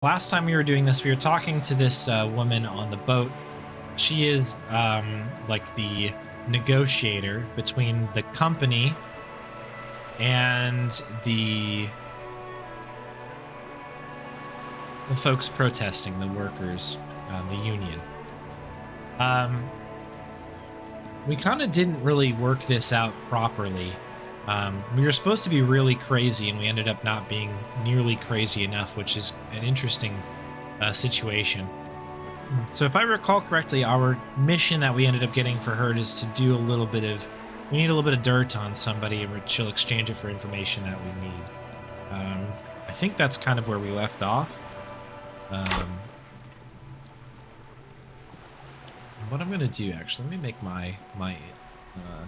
Last time we were doing this, we were talking to this woman on the boat. She is like the negotiator between the company and the folks protesting, the workers, the union. We kind of didn't really work this out properly. We were supposed to be really crazy, and we ended up not being nearly crazy enough, which is an interesting situation. So if I recall correctly, our mission that we ended up getting for her is to do a little bit of... We need a little bit of dirt on somebody, and she'll exchange it for information that we need. I think that's kind of where we left off. What I'm going to do, actually, let me make my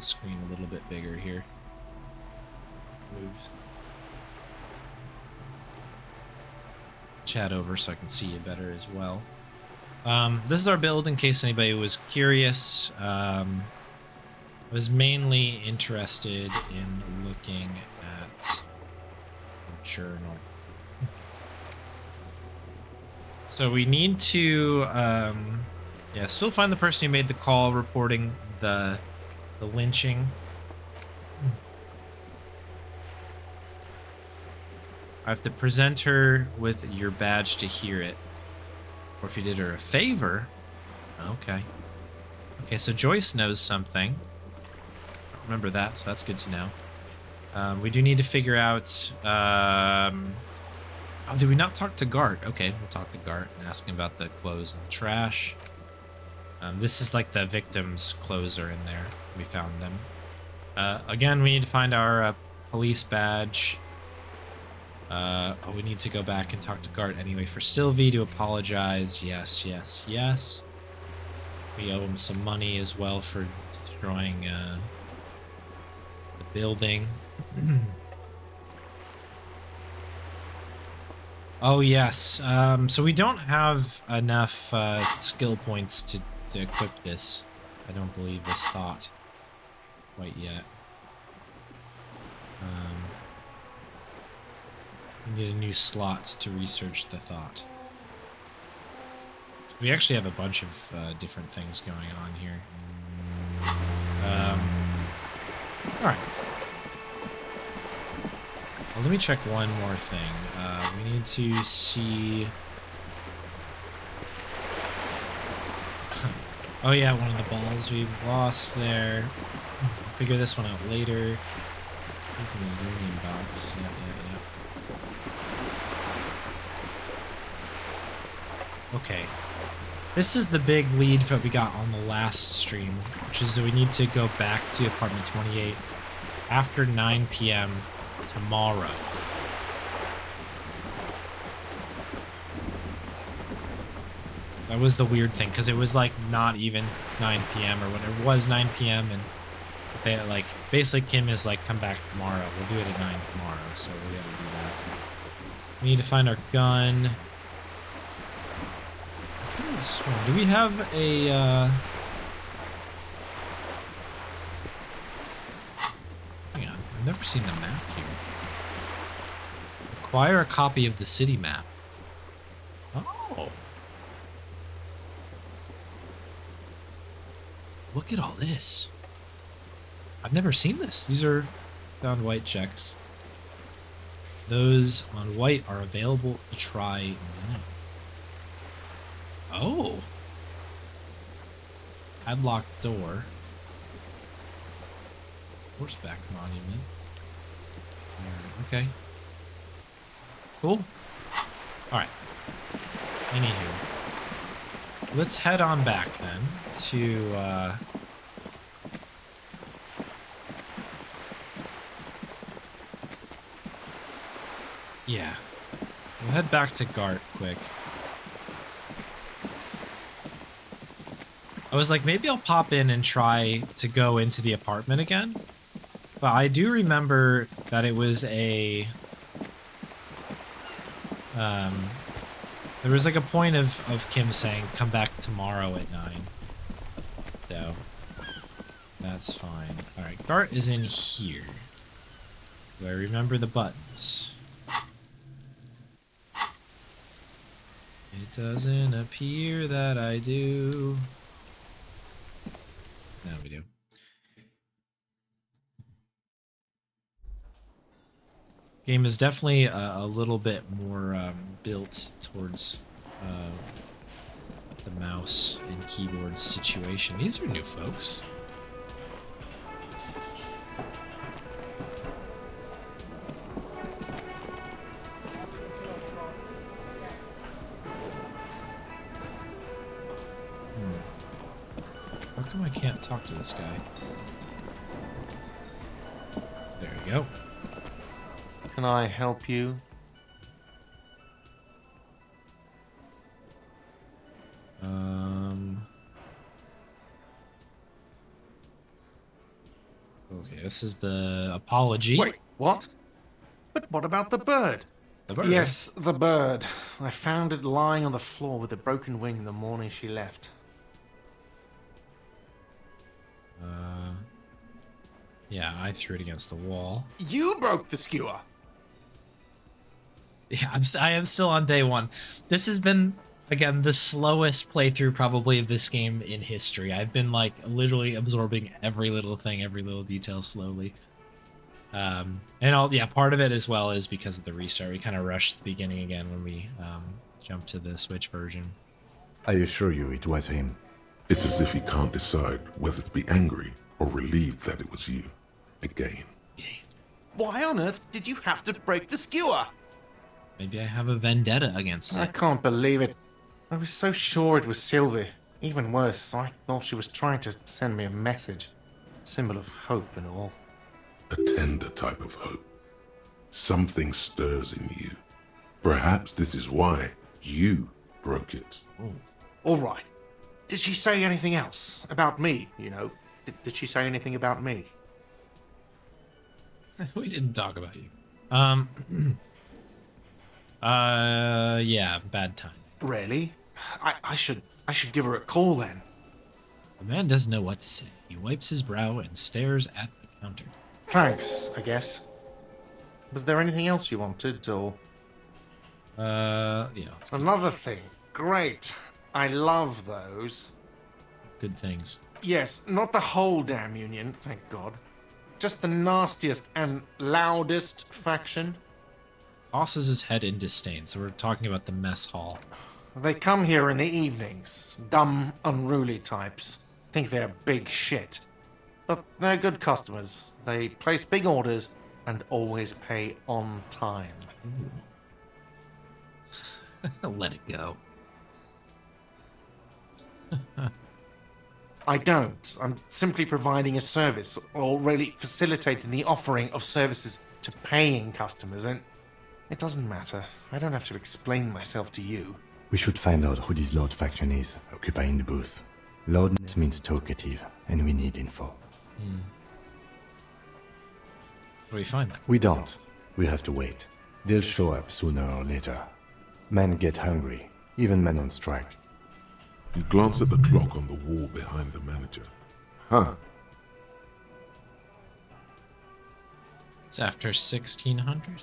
screen a little bit bigger here. Move chat over so I can see you better as well. This is our build, in case anybody was curious. I was mainly interested in looking at the journal. So we need to, still find the person who made the call reporting the lynching. I have to present her with your badge to hear it. Or if you did her a favor. Okay. Okay, so Joyce knows something. Remember that, so that's good to know. We do need to figure out... Oh, did we not talk to Gart? Okay, we'll talk to Gart and ask him about the clothes and the trash. This is like the victim's clothes are in there. We found them. Again, we need to find our police badge. We need to go back and talk to Gart anyway for Sylvie to apologize. Yes, yes, yes. We owe him some money as well for destroying the building. Oh, yes. So we don't have enough skill points to equip this. I don't believe this thought quite yet. We need a new slot to research the thought. We actually have a bunch of different things going on here. Alright. Well, let me check one more thing. We need to see... Oh yeah, one of the balls we've lost there. I'll figure this one out later. It's in the union box. Yeah. Okay. This is the big lead that we got on the last stream, which is that we need to go back to apartment 28 after 9 p.m. tomorrow. That was the weird thing, because it was like not even 9 p.m. or whatever. It was 9 p.m. and they like basically Kim is like, come back tomorrow. We'll do it at 9 tomorrow, so we gotta do that. We need to find our gun. Do we have a hang on, I've never seen the map here. Acquire a copy of the city map. Oh. Look at all this. I've never seen this. These are found white checks. Those on white are available to try now. Oh. Padlocked door. Horseback monument. Okay. Cool. Alright. Anywho. Let's head on back then to yeah. We'll head back to Gart quick. I was like, maybe I'll pop in and try to go into the apartment again. But I do remember that it was a... there was like a point of Kim saying, come back tomorrow at 9. So, that's fine. Alright, Gart is in here. Do I remember the buttons? It doesn't appear that I do. Now we do. Game is definitely a little bit more built towards the mouse and keyboard situation. These are new folks. How come I can't talk to this guy? There we go. Can I help you? Okay, this is the apology. Wait, what? But what about the bird? The bird. Yes, the bird. I found it lying on the floor with a broken wing the morning she left. Yeah, I threw it against the wall. You broke the skewer! Yeah, I am still on day one. This has been, again, the slowest playthrough probably of this game in history. I've been, like, literally absorbing every little thing, every little detail slowly. Part of it as well is because of the restart. We kind of rushed the beginning again when we jumped to the Switch version. I assure you it was him. It's as if he can't decide whether to be angry or relieved that it was you. Again. Why on earth did you have to break the skewer? Maybe I have a vendetta against I it. can't believe it. I was so sure it was Sylvie. Even worse, I thought she was trying to send me a message. Symbol of hope and all. A tender type of hope. Something stirs in you. Perhaps this is why you broke it. All right. Did she say anything else? About me, you know? Did she say anything about me? We didn't talk about you. Yeah, bad time. Really? I should give her a call then. The man doesn't know what to say. He wipes his brow and stares at the counter. Thanks, I guess. Was there anything else you wanted, or...? Yeah, let's keep Another thing. Great. I love those. good things. Yes, not the whole damn union, thank God. Just the nastiest and loudest faction. Tosses his head in disdain, so we're talking about the mess hall. They come here in the evenings. Dumb, unruly types. Think they're big shit. But they're good customers. They place big orders and always pay on time. Let it go. I don't. I'm simply providing a service, or really facilitating the offering of services to paying customers, and it doesn't matter. I don't have to explain myself to you. We should find out who this Lord faction is, occupying the booth. Loudness means talkative, and we need info. Where do we find them? We don't. We have to wait. They'll show up sooner or later. Men get hungry, even men on strike. You glance at the clock on the wall behind the manager. Huh. It's after 1600.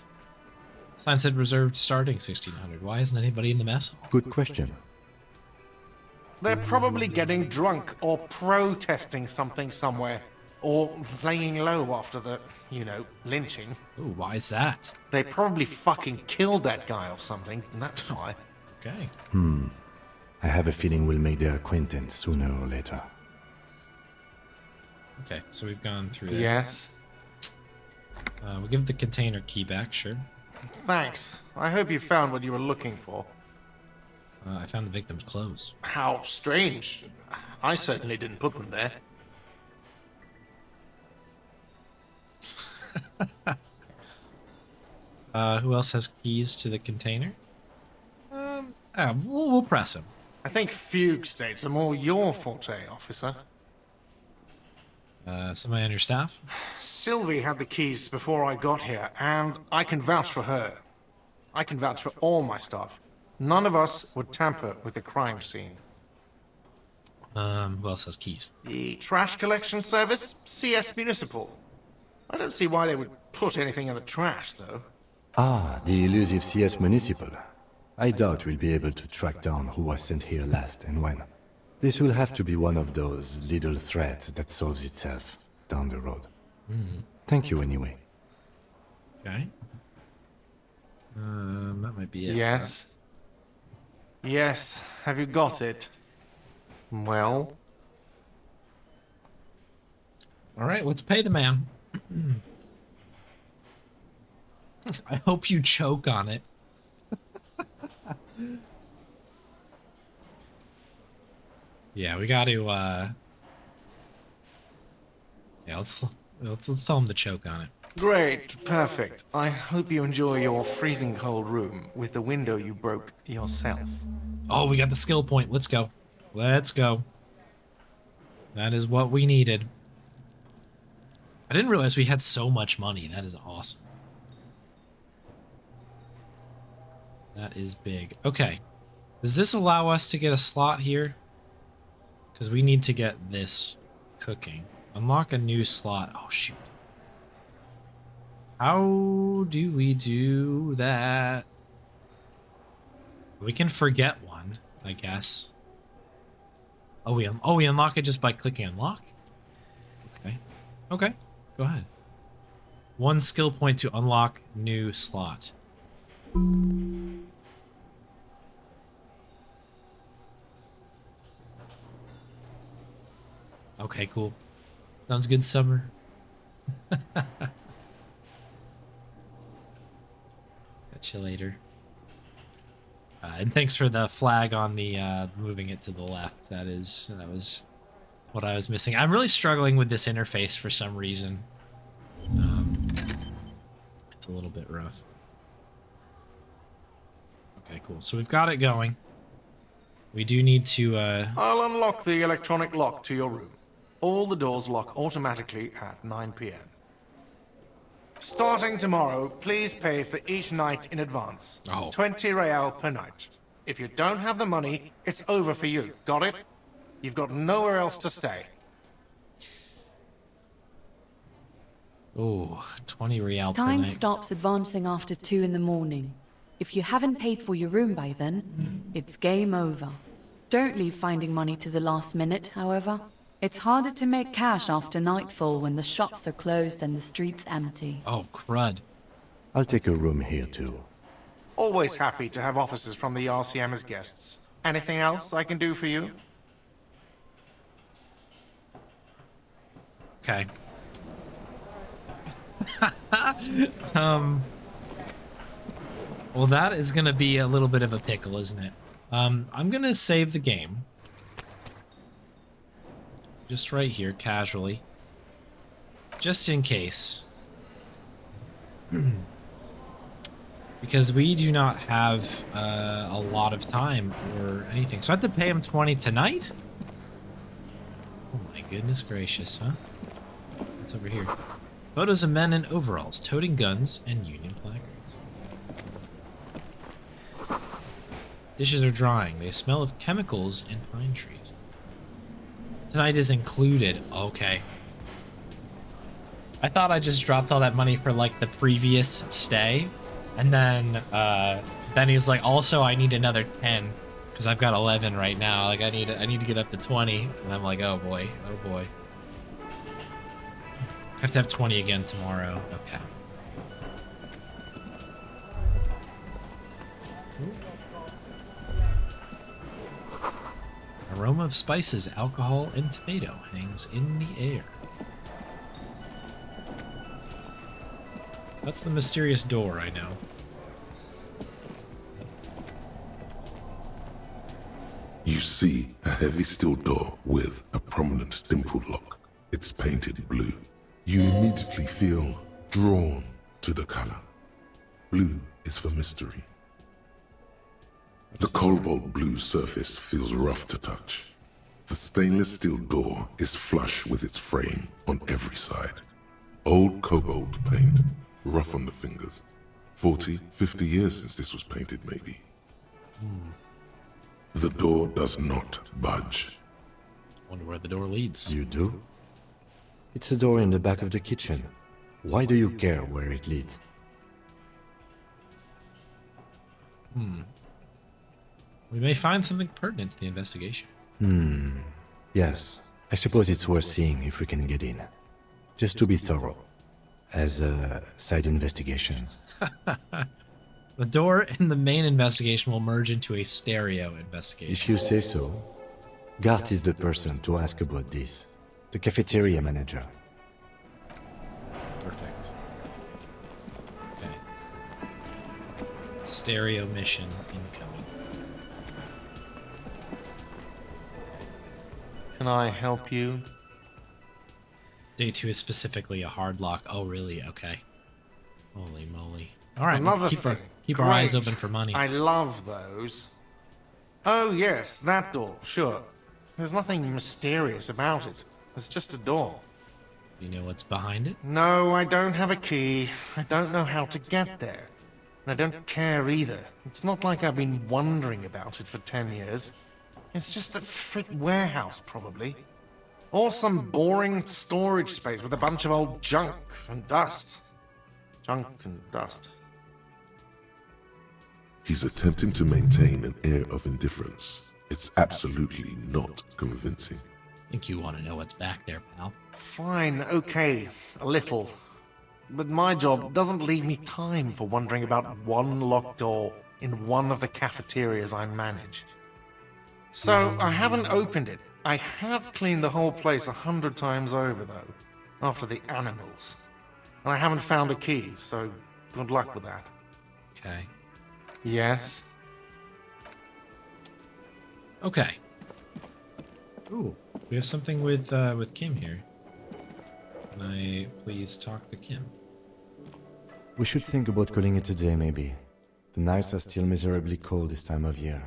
Sign said reserved starting 1600. Why isn't anybody in the mess hall? Good question. They're probably getting drunk or protesting something somewhere, or laying low after the, lynching. Ooh, why is that? They probably fucking killed that guy or something, and that's why. Okay. I have a feeling we'll make their acquaintance sooner or later. Okay, so we've gone through that. Yes? We'll give the container key back, sure. Thanks. I hope you found what you were looking for. I found the victim's clothes. How strange. I certainly didn't put them there. Who else has keys to the container? We'll press him. I think fugue states are more your forte, officer. Somebody on your staff? Sylvie had the keys before I got here, and I can vouch for her. I can vouch for all my staff. None of us would tamper with the crime scene. Who else has keys? The trash collection service, CS Municipal. I don't see why they would put anything in the trash, though. Ah, the elusive CS Municipal. I doubt we'll be able to track down who was sent here last and when. This will have to be one of those little threads that solves itself down the road. Thank you anyway. Okay. That might be it. Yes. Yes. Have you got it? Well, All right, let's pay the man. I hope you choke on it. Yeah, we got to. Yeah, let's tell him to choke on it. great. Perfect. I hope you enjoy your freezing cold room with the window you broke yourself. Oh, we got the skill point. Let's go. Let's go. That is what we needed. I didn't realize we had so much money. That is awesome. That is big. Okay. Does this allow us to get a slot here? Because we need to get this cooking. Unlock a new slot. Oh, shoot. How do we do that? We can forget one, I guess. Oh, we unlock it just by clicking unlock? Okay. Okay. Go ahead. One skill point to unlock new slot. Okay, cool. Sounds good, Summer. Catch you later. And thanks for the flag on the moving it to the left. That was what I was missing. I'm really struggling with this interface for some reason. It's a little bit rough. Okay, cool. So we've got it going. We do need to I'll unlock the electronic lock to your room. All the doors lock automatically at 9 p.m. Starting tomorrow, please pay for each night in advance. Oh. 20 real per night. If you don't have the money, it's over for you. Got it? You've got nowhere else to stay. Oh, 20 real per Time night. stops advancing after 2 in the morning. If you haven't paid for your room by then, it's game over. Don't leave finding money to the last minute, however. It's harder to make cash after nightfall when the shops are closed and the streets empty. Oh, crud. I'll take a room here too. Always happy to have officers from the RCM as guests. Anything else I can do for you? Okay. Well, that is gonna be a little bit of a pickle, isn't it? I'm gonna save the game. Just right here, casually. Just in case. Because we do not have a lot of time or anything. So I have to pay him 20 tonight? Oh my goodness gracious, huh? What's over here? Photos of men in overalls, toting guns, and Union placards. Dishes are drying. They smell of chemicals and pine trees. Tonight is included. Okay. I thought I just dropped all that money for like the previous stay. And then he's like, also I need another 10 because I've got 11 right now. Like I need to get up to 20. And I'm like, oh boy. Oh boy. I have to have 20 again tomorrow. Okay. Aroma of spices, alcohol, and tomato hangs in the air. That's the mysterious door, I know. You see a heavy steel door with a prominent dimpled lock. It's painted blue. You immediately feel drawn to the color. Blue is for mystery. The cobalt blue surface feels rough to touch. The stainless steel door is flush with its frame on every side. Old cobalt paint, rough on the fingers. 40, 50 years since this was painted, maybe. The door does not budge. Wonder where the door leads. You do? It's a door in the back of the kitchen. Why do you care where it leads? We may find something pertinent to the investigation. Yes, I suppose it's worth seeing if we can get in. Just to be thorough. As a side investigation. The door in the main investigation will merge into a stereo investigation. If you say so. Gart is the person to ask about this. The cafeteria manager. Perfect. Okay. Stereo mission incoming. Can I help you? Day 2 is specifically a hard lock. Oh, really? Okay. Holy moly. All right, Another keep thing. our eyes Great. open for money. I love those. Oh, yes, that door, sure. There's nothing mysterious about it. It's just a door. You know what's behind it? No, I don't have a key. I don't know how to get there. And I don't care either. It's not like I've been wondering about it for 10 years. It's just a frick warehouse, probably. Or some boring storage space with a bunch of old junk and dust. Junk and dust. He's attempting to maintain an air of indifference. It's absolutely not convincing. I think you want to know what's back there, pal. Fine, okay, a little. But my job doesn't leave me time for wondering about one locked door in one of the cafeterias I manage. So, I haven't opened it. I have cleaned the whole place 100 times over, though, after the animals. And I haven't found a key, so good luck with that. Okay. Yes? Okay. Ooh, we have something with Kim here. Can I please talk to Kim? We should think about calling it a day, maybe. The nights are still miserably cold this time of year.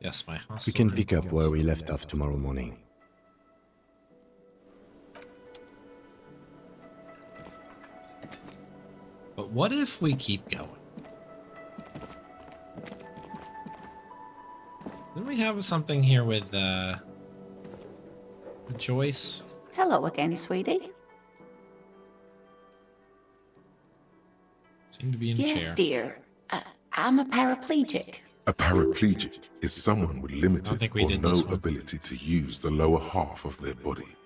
Yes, my We hostel. can pick up where we left off tomorrow morning. But what if we keep going? Didn't we have something here with Joyce? Hello again, sweetie. Seemed to be in a Yes, chair. dear. I'm a paraplegic. A paraplegic is someone with limited think we or did no this one. ability to use the lower half of their body.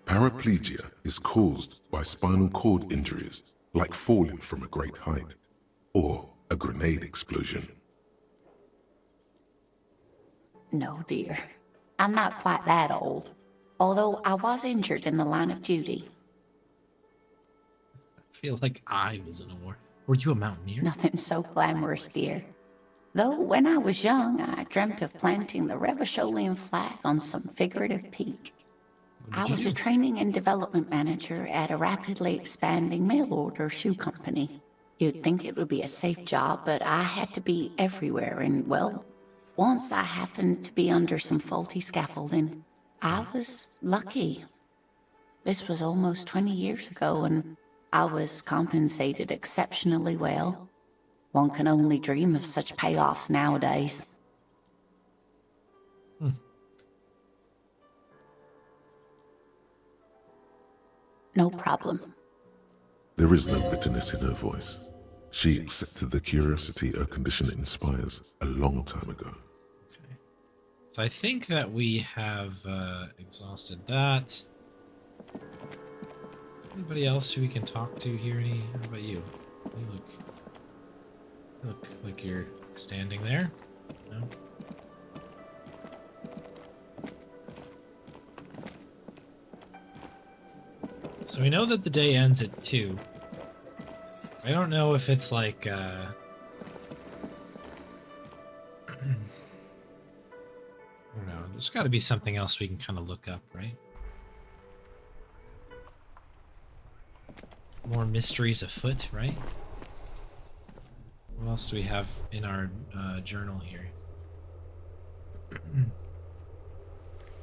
Paraplegia is caused by spinal cord injuries, like falling from a great height, or a grenade explosion. No, dear. I'm not quite that old. Although I was injured in the line of duty. I feel like I was in a war. Were you a mountaineer? Nothing so glamorous, dear. Though when I was young, I dreamt of planting the Revacholian flag on some figurative peak. I was a training and development manager at a rapidly expanding mail order shoe company. You'd think it would be a safe job, but I had to be everywhere, and well, once I happened to be under some faulty scaffolding. I was lucky. This was almost 20 years ago, and I was compensated exceptionally well. One can only dream of such payoffs nowadays. No problem. There is no bitterness in her voice. She accepted the curiosity her condition inspires a long time ago. Okay. So I think that we have exhausted that. Anybody else who we can talk to here? How about you? You look like you're standing there. No? So we know that the day ends at 2. I don't know if it's like, I don't know. There's got to be something else we can kind of look up, right? More mysteries afoot, right? What else do we have in our journal here?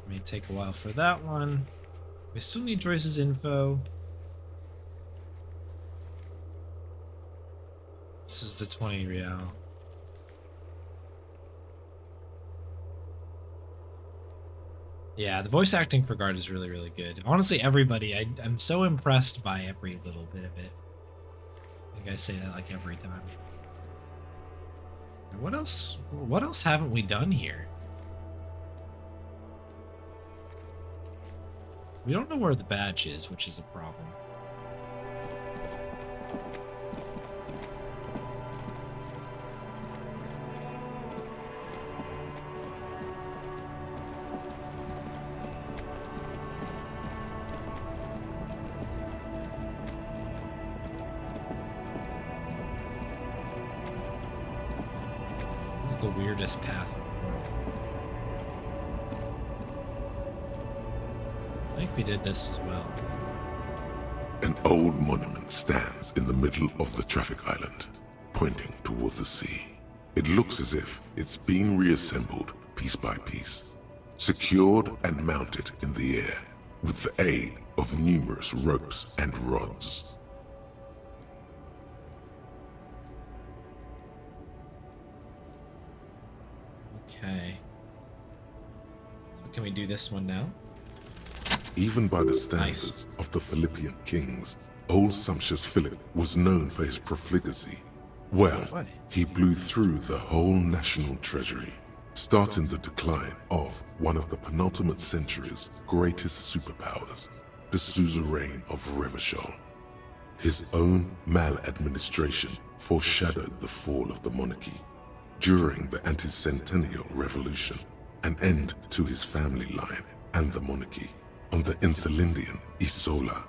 May take a while for that one. We still need Joyce's info. This is the 20 real. Yeah, the voice acting for Guard is really, really good. Honestly, everybody, I'm so impressed by every little bit of it. I think I say that like every time. What else? What else haven't we done here? We don't know where the badge is, which is a problem. This is the weirdest path in the world. I think we did this as well. An old monument stands in the middle of the traffic island, pointing toward the sea. It looks as if it's been reassembled piece by piece, secured and mounted in the air with the aid of numerous ropes and rods. Okay. So can we do this one now? Even by the standards of the Philippian kings, old sumptuous Philip was known for his profligacy. Well, he blew through the whole national treasury, starting the decline of one of the penultimate century's greatest superpowers, the suzerain of Revachol. His own maladministration foreshadowed the fall of the monarchy. During the anti-centennial revolution, an end to his family line and the monarchy on the Insulindian Isola.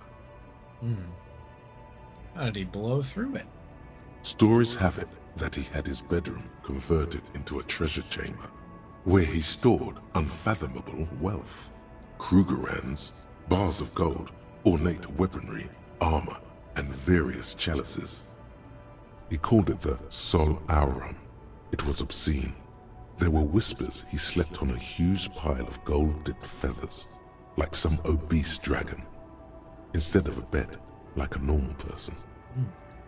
How did he blow through it? Stories have it that he had his bedroom converted into a treasure chamber, where he stored unfathomable wealth. Krugerrands, bars of gold, ornate weaponry, armor, and various chalices. He called it the Sol Aurum. It was obscene. There were whispers he slept on a huge pile of gold-dipped feathers, like some obese dragon, instead of a bed, like a normal person.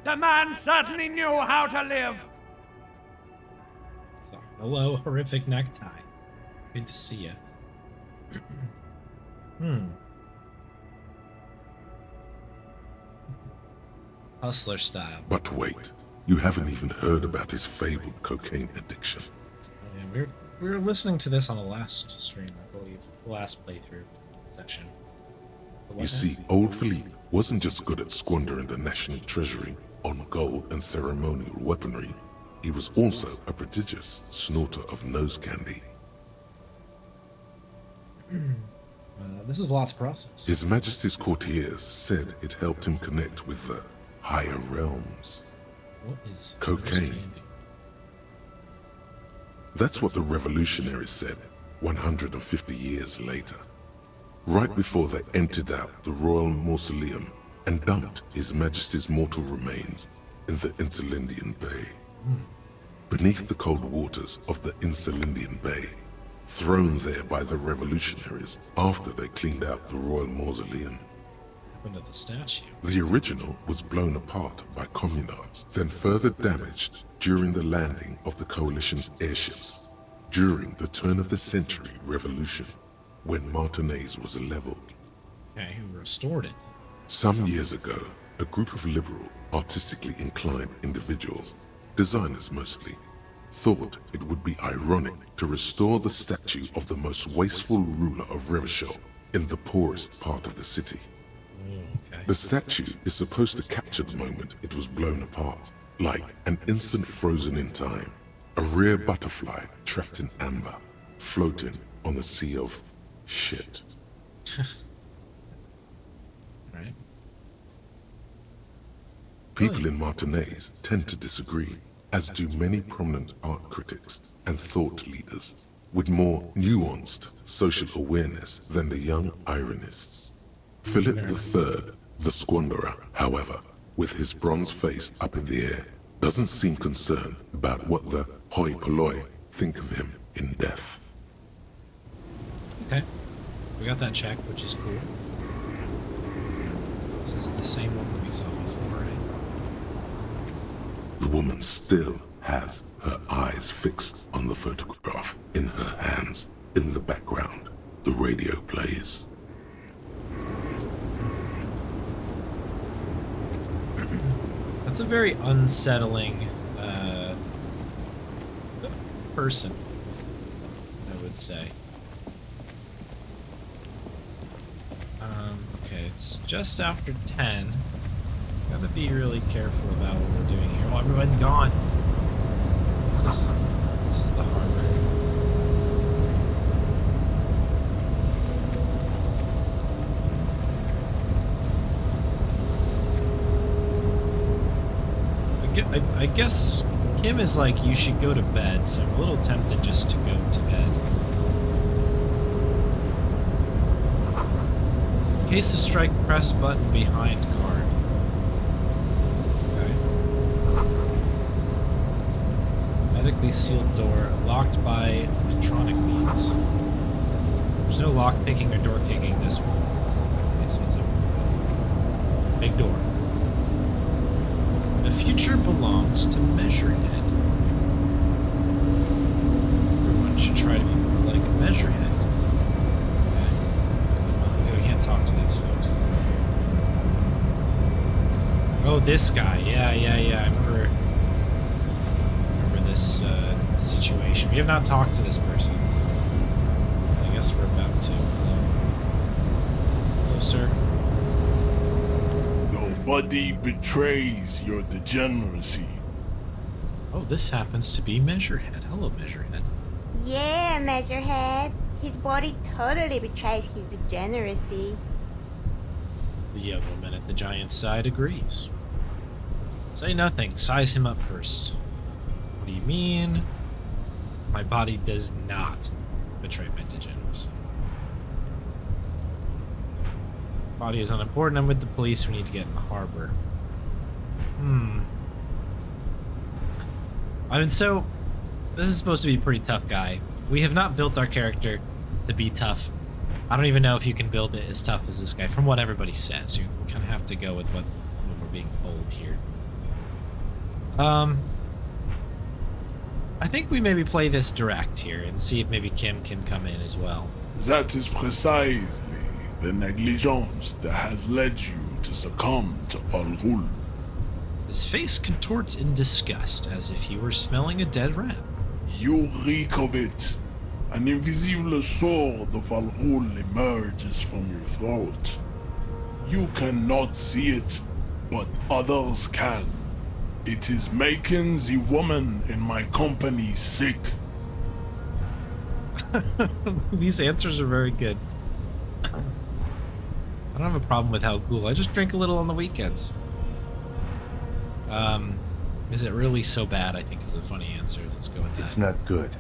The man certainly knew how to live. So, hello, horrific necktie. Good to see you. Hustler style. But wait, you haven't even heard about his fabled cocaine addiction. Yeah, we were listening to this on the last stream, I believe. The last playthrough session. You see, old Philippe wasn't just good at squandering the national treasury on gold and ceremonial weaponry. He was also a prodigious snorter of nose candy. This is lots of process. His Majesty's courtiers said it helped him connect with the higher realms. What is Cocaine. candy? That's what the revolutionaries said 150 years later, right before they emptied out the royal mausoleum and dumped His Majesty's mortal remains in the Insulindian Bay. Beneath the cold waters of the Insulindian Bay, thrown there by the revolutionaries after they cleaned out the royal mausoleum. Happened to the statue. The original was blown apart by communards, then further damaged during the landing of the coalition's airships during the turn of the century revolution, when Martinez was leveled. Okay, who restored it? Some years ago, a group of liberal, artistically inclined individuals, designers mostly, thought it would be ironic to restore the statue of the most wasteful ruler of Revachol in the poorest part of the city. Okay. The statue is supposed to capture the moment it was blown apart, like an instant frozen in time, a rare butterfly trapped in amber, floating on a sea of shit. Right. People in Martinez tend to disagree, as do many prominent art critics and thought leaders with more nuanced social awareness than the young ironists. Philip III, the squanderer, however, with his bronze face up in the air, doesn't seem concerned about what the hoi polloi think of him in death. Okay. We got that check, which is cool. This is the same one that we saw before, right? The woman still has her eyes fixed on the photograph in her hands. In the background, the radio plays. That's a very unsettling person, I would say. Okay, it's just after 10. Gotta be really careful about what we're doing here. Oh, everyone's gone. This is the harbor. I guess Kim is like, you should go to bed, so I'm a little tempted just to go to bed. In case of strike, press button behind guard. Okay. Medically sealed door, locked by electronic means. There's no lock picking or door kicking this one. Okay, so it's a big door. The future belongs to Measurehead. Everyone should try to be more like Measurehead. Okay, we can't talk to these folks. Oh, this guy. Yeah. I remember this situation. We have not talked to this person. I guess we're about to. Hello, sir. Nobody betrays your degeneracy. Oh, this happens to be Measurehead. Hello, Measurehead. Yeah, Measurehead. His body totally betrays his degeneracy. The young woman at the giant's side agrees. Say nothing. Size him up first. What do you mean? My body does not betray my degeneracy. Body is unimportant. I'm with the police. We need to get in the harbor. I mean, so this is supposed to be a pretty tough guy. We have not built our character to be tough. I don't even know if you can build it as tough as this guy, from what everybody says. You kind of have to go with what we're being told here. I think we maybe play this direct here and see if maybe Kim can come in as well. That is precisely the negligence that has led you to succumb to Al Ghul. His face contorts in disgust, as if he were smelling a dead rat. You reek of it. An invisible sword of Al Ghul emerges from your throat. You cannot see it, but others can. It is making the woman in my company sick. These answers are very good. I don't have a problem with Al Ghul. I just drink a little on the weekends. Is it really so bad? I think is the funny answer. Let's go with that. It's not good.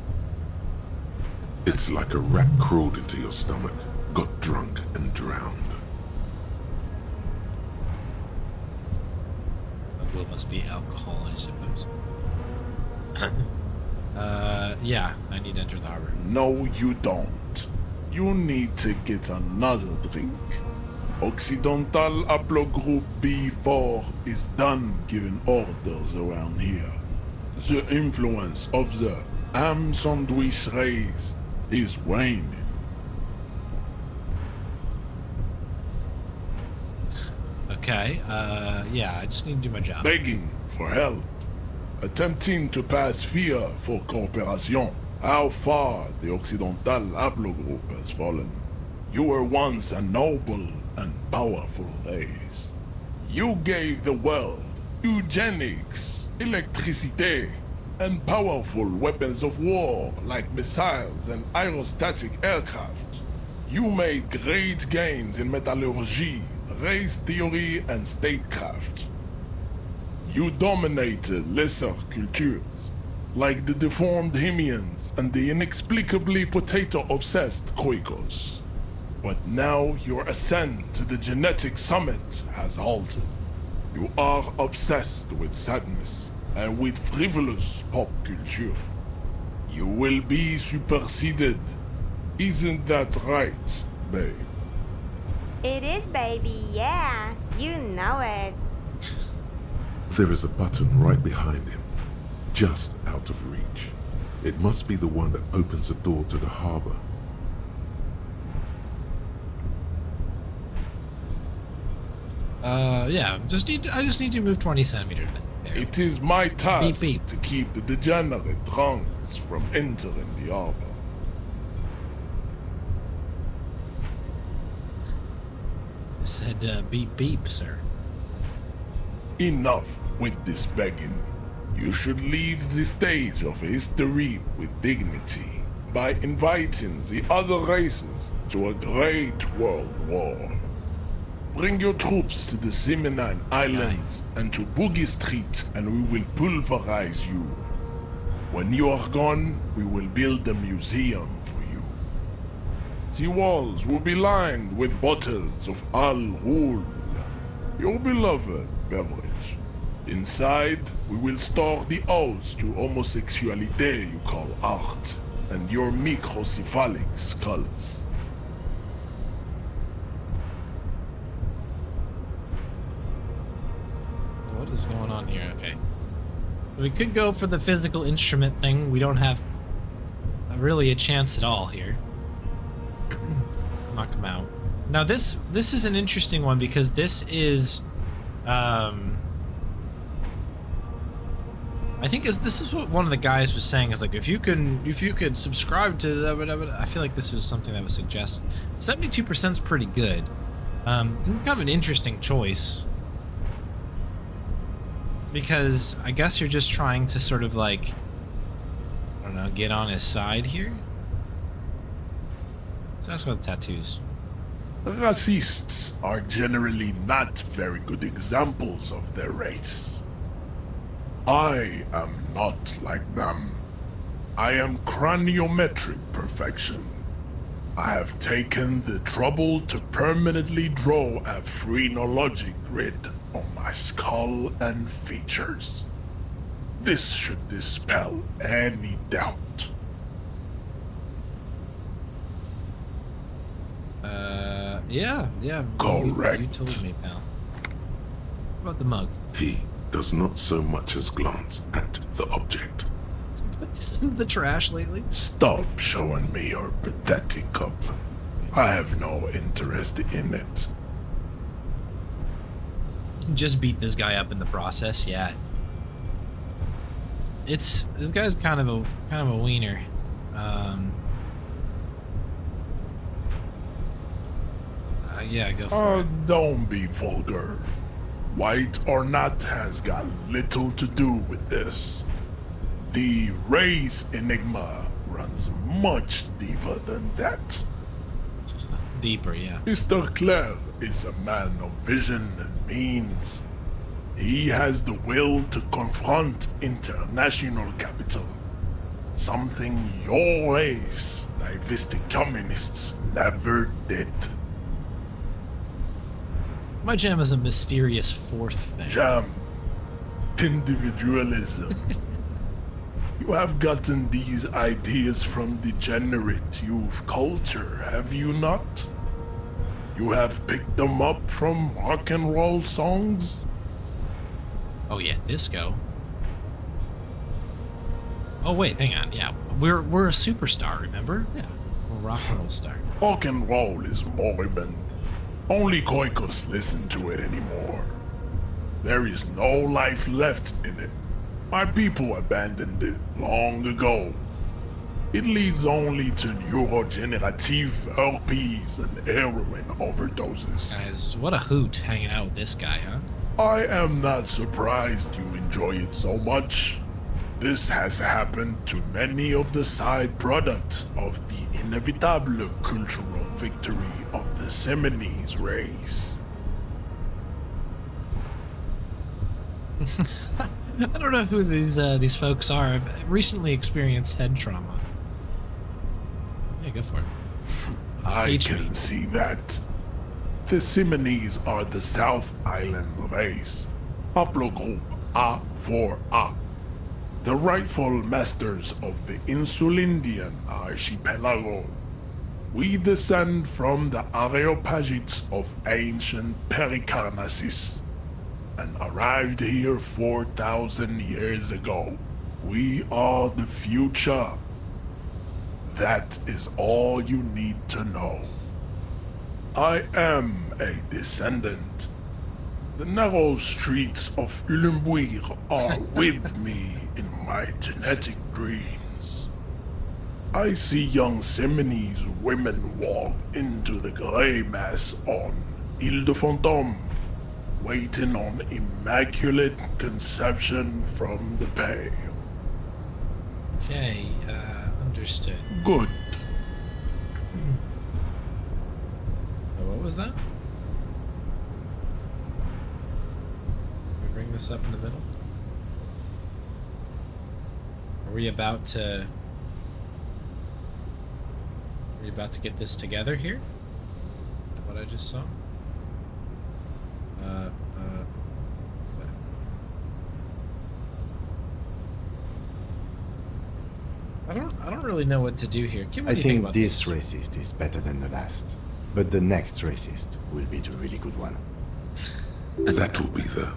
It's like a rat crawled into your stomach, got drunk, and drowned. Al Ghul must be alcohol, I suppose. Yeah, I need to enter the harbor. No, you don't. You need to get another drink. Occidental Haplogroup B4 is done giving orders around here. The influence of the ham sandwich race is waning. Okay, yeah, I just need to do my job. Begging for help. Attempting to pass fear for cooperation. How far the Occidental Haplogroup has fallen. You were once a noble and powerful race. You gave the world eugenics, electricity, and powerful weapons of war like missiles and aerostatic aircraft. You made great gains in metallurgy, race theory, and statecraft. You dominated lesser cultures, like the deformed Hemians and the inexplicably potato-obsessed Khoikos. But now your ascent to the genetic summit has halted. You are obsessed with sadness and with frivolous pop culture. You will be superseded. Isn't that right, babe? It is, baby, yeah. You know it. There is a button right behind him, just out of reach. It must be the one that opens the door to the harbor. Yeah, I just need to move 20 centimeters. there. It is my task beep. to keep the degenerate drunks from entering the arbor. I said beep beep, sir. Enough with this begging. You should leave the stage of history with dignity by inviting the other races to a great world war. Bring your troops to the Simonine Islands and to Boogie Street, and we will pulverize you. When you are gone, we will build a museum for you. The walls will be lined with bottles of Al Ghul, your beloved beverage. Inside, we will store the odes to homosexuality you call art, and your microcephalic skulls. What is going on here? Okay. We could go for the physical instrument thing. We don't have really a chance at all here. Knock him out. Now this is an interesting one because this is I think this is what one of the guys was saying is like if you could subscribe to that, I feel like this was something that was suggested. 72% is pretty good. This is kind of an interesting choice. Because I guess you're just trying to sort of like, I don't know, get on his side here? Let's ask about the tattoos. Racists are generally not very good examples of their race. I am not like them. I am craniometric perfection. I have taken the trouble to permanently draw a phrenologic grid on my skull and features. This should dispel any doubt. Yeah. Correct. You told me, pal. What about the mug? He does not so much as glance at the object. Put this in the trash lately? Stop showing me your pathetic cup. I have no interest in it. You can just beat this guy up in the process, yeah. This guy's kind of a wiener. Yeah, go for it. Don't be vulgar. White or not has got little to do with this. The race enigma runs much deeper than that. Deeper, yeah. Mr. Clare is a man of vision and means. He has the will to confront international capital. Something your race, naivistic communists, never did. My jam is a mysterious fourth thing. Jam. Individualism. You have gotten these ideas from degenerate youth culture, have you not? You have picked them up from rock and roll songs? Oh yeah, disco. Oh wait, hang on. Yeah, we're a superstar, remember? Yeah, we're a rock and roll star. Rock and roll is moribund. Only Koikos listen to it anymore. There is no life left in it. My people abandoned it long ago. It leads only to neurodegenerative herpes and heroin overdoses. Guys, what a hoot hanging out with this guy, huh? I am not surprised you enjoy it so much. This has happened to many of the side products of the inevitable cultural victory of the Seminese race. I don't know who these folks are. I've recently experienced head trauma. Yeah, go for it. I can see that. The Seminese are the South Island race. Haplogroup A4A. The rightful masters of the Insulindian archipelago. We descend from the Areopagites of ancient Pericarnassus and arrived here 4,000 years ago. We are the future. That is all you need to know. I am a descendant. The narrow streets of Ulimbuir are with me in my genetic dreams. I see young Seminese women walk into the grey mass on Ile de Fantôme, waiting on immaculate conception from the pale. Okay, understood. Good. Oh, what was that? Bring this up in the middle. Are we about to get this together here? Is that what I just saw? I don't really know what to do here. Kim, what I do you think think about this racist is better than the last. But the next racist will be the really good one. That will be the...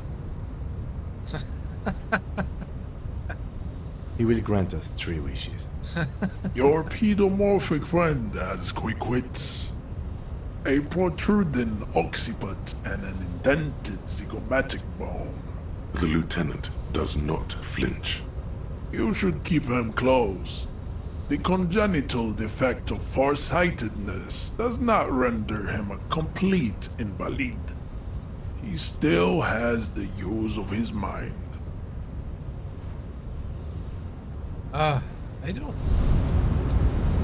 He will grant us 3 wishes. Your pedomorphic friend has quick wits. A protruding occiput and an indented zygomatic bone. The lieutenant does not flinch. You should keep him close. The congenital defect of farsightedness does not render him a complete invalid. He still has the use of his mind. I don't...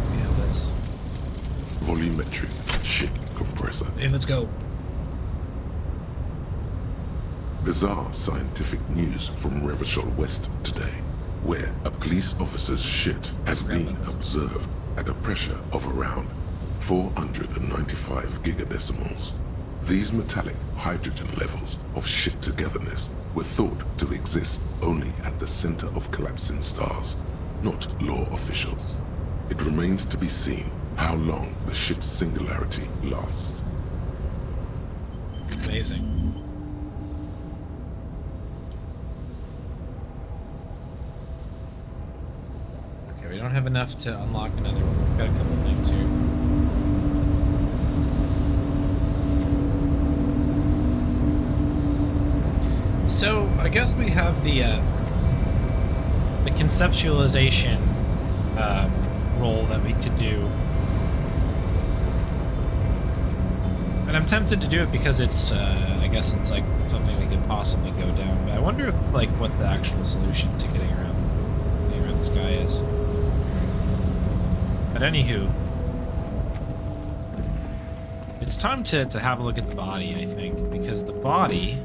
We have this. Volumetric ship compressor. Hey, let's go. Bizarre scientific news from Revachol West today, where a police officer's shit has been observed at a pressure of around 495 gigadecimals. These metallic hydrogen levels of shit togetherness were thought to exist only at the center of collapsing stars, not law officials. It remains to be seen how long the shit's singularity lasts. Amazing. Okay, we don't have enough to unlock another one. We've got a couple things here. So, I guess we have the conceptualization role that we could do. And I'm tempted to do it because it's, I guess it's like something we could possibly go down. But I wonder if, like, what the actual solution to getting around this guy is. But anywho, it's time to have a look at the body, I think, because the body...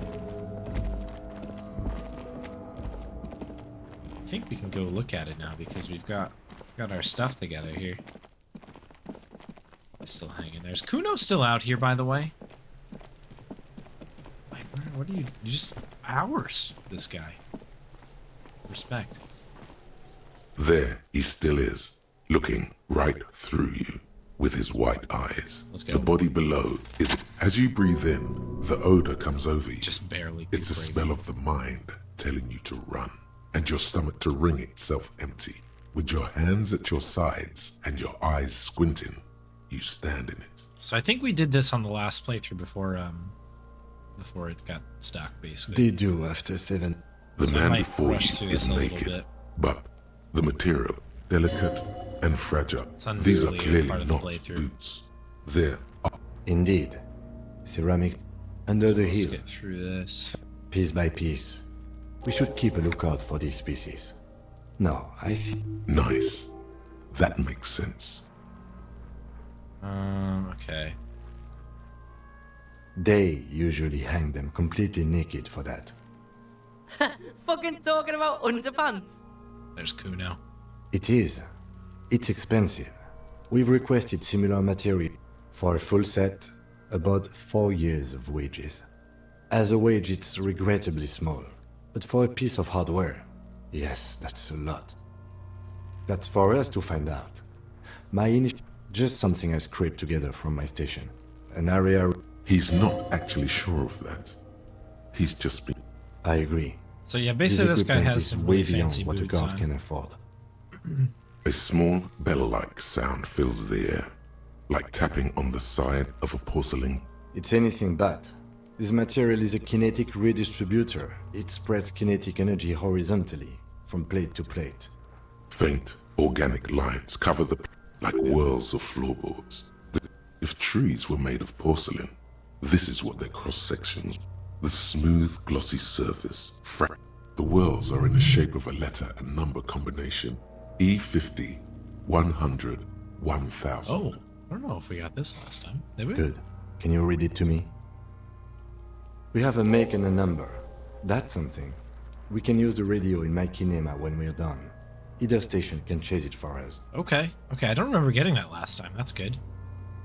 I think we can go look at it now because we've got our stuff together here. It's still hanging. There's Kuno's still out here, by the way. Like, what are you just hours? This guy. Respect. There he still is, looking right through you with his white eyes. Let's go. The body below is... As you breathe in, the odor comes over you. Just barely. It's a smell of the mind telling you to run, and your stomach to wring itself empty. With your hands at your sides and your eyes squinting, you stand in it. So I think we did this on the last playthrough before it got stuck, basically. Did you after 7? The So I man might before rush you through this is a little naked, bit. but the material, delicate and fragile. unfairly These are a clearly part of the not playthrough. boots. They're Indeed. Ceramic under the Let's heel, get through this. piece by piece. We should keep a lookout for these species. No, I see. nice. That makes sense. Okay. They usually hang them completely naked for that. Fucking talking about underpants. There's Kuno. It is. It's expensive. We've requested similar material for a full set, about 4 years of wages. As a wage, it's regrettably small. But for a piece of hardware, yes, that's a lot. That's for us to find out. Just something I scraped together from my station. An area... He's not actually sure of that. He's just been... I agree. So yeah, basically this guy equipment has is some way really beyond fancy what a boots guard on. can afford. A small bell-like sound fills the air, like tapping on the side of a porcelain. It's anything but. This material is a kinetic redistributor. It spreads kinetic energy horizontally, from plate to plate. Faint, organic lines cover the like whirls of floorboards. If trees were made of porcelain, this is what their cross-sections. The smooth, glossy surface. The whirls are in the shape of a letter and number combination. E50, 100, 1000. Oh, I don't know if we got this last time. Did we? Good. Can you read it to me? We have a make and a number. That's something. We can use the radio in my kinema when we're done. Either station can chase it for us. Okay. Okay, I don't remember getting that last time. That's good.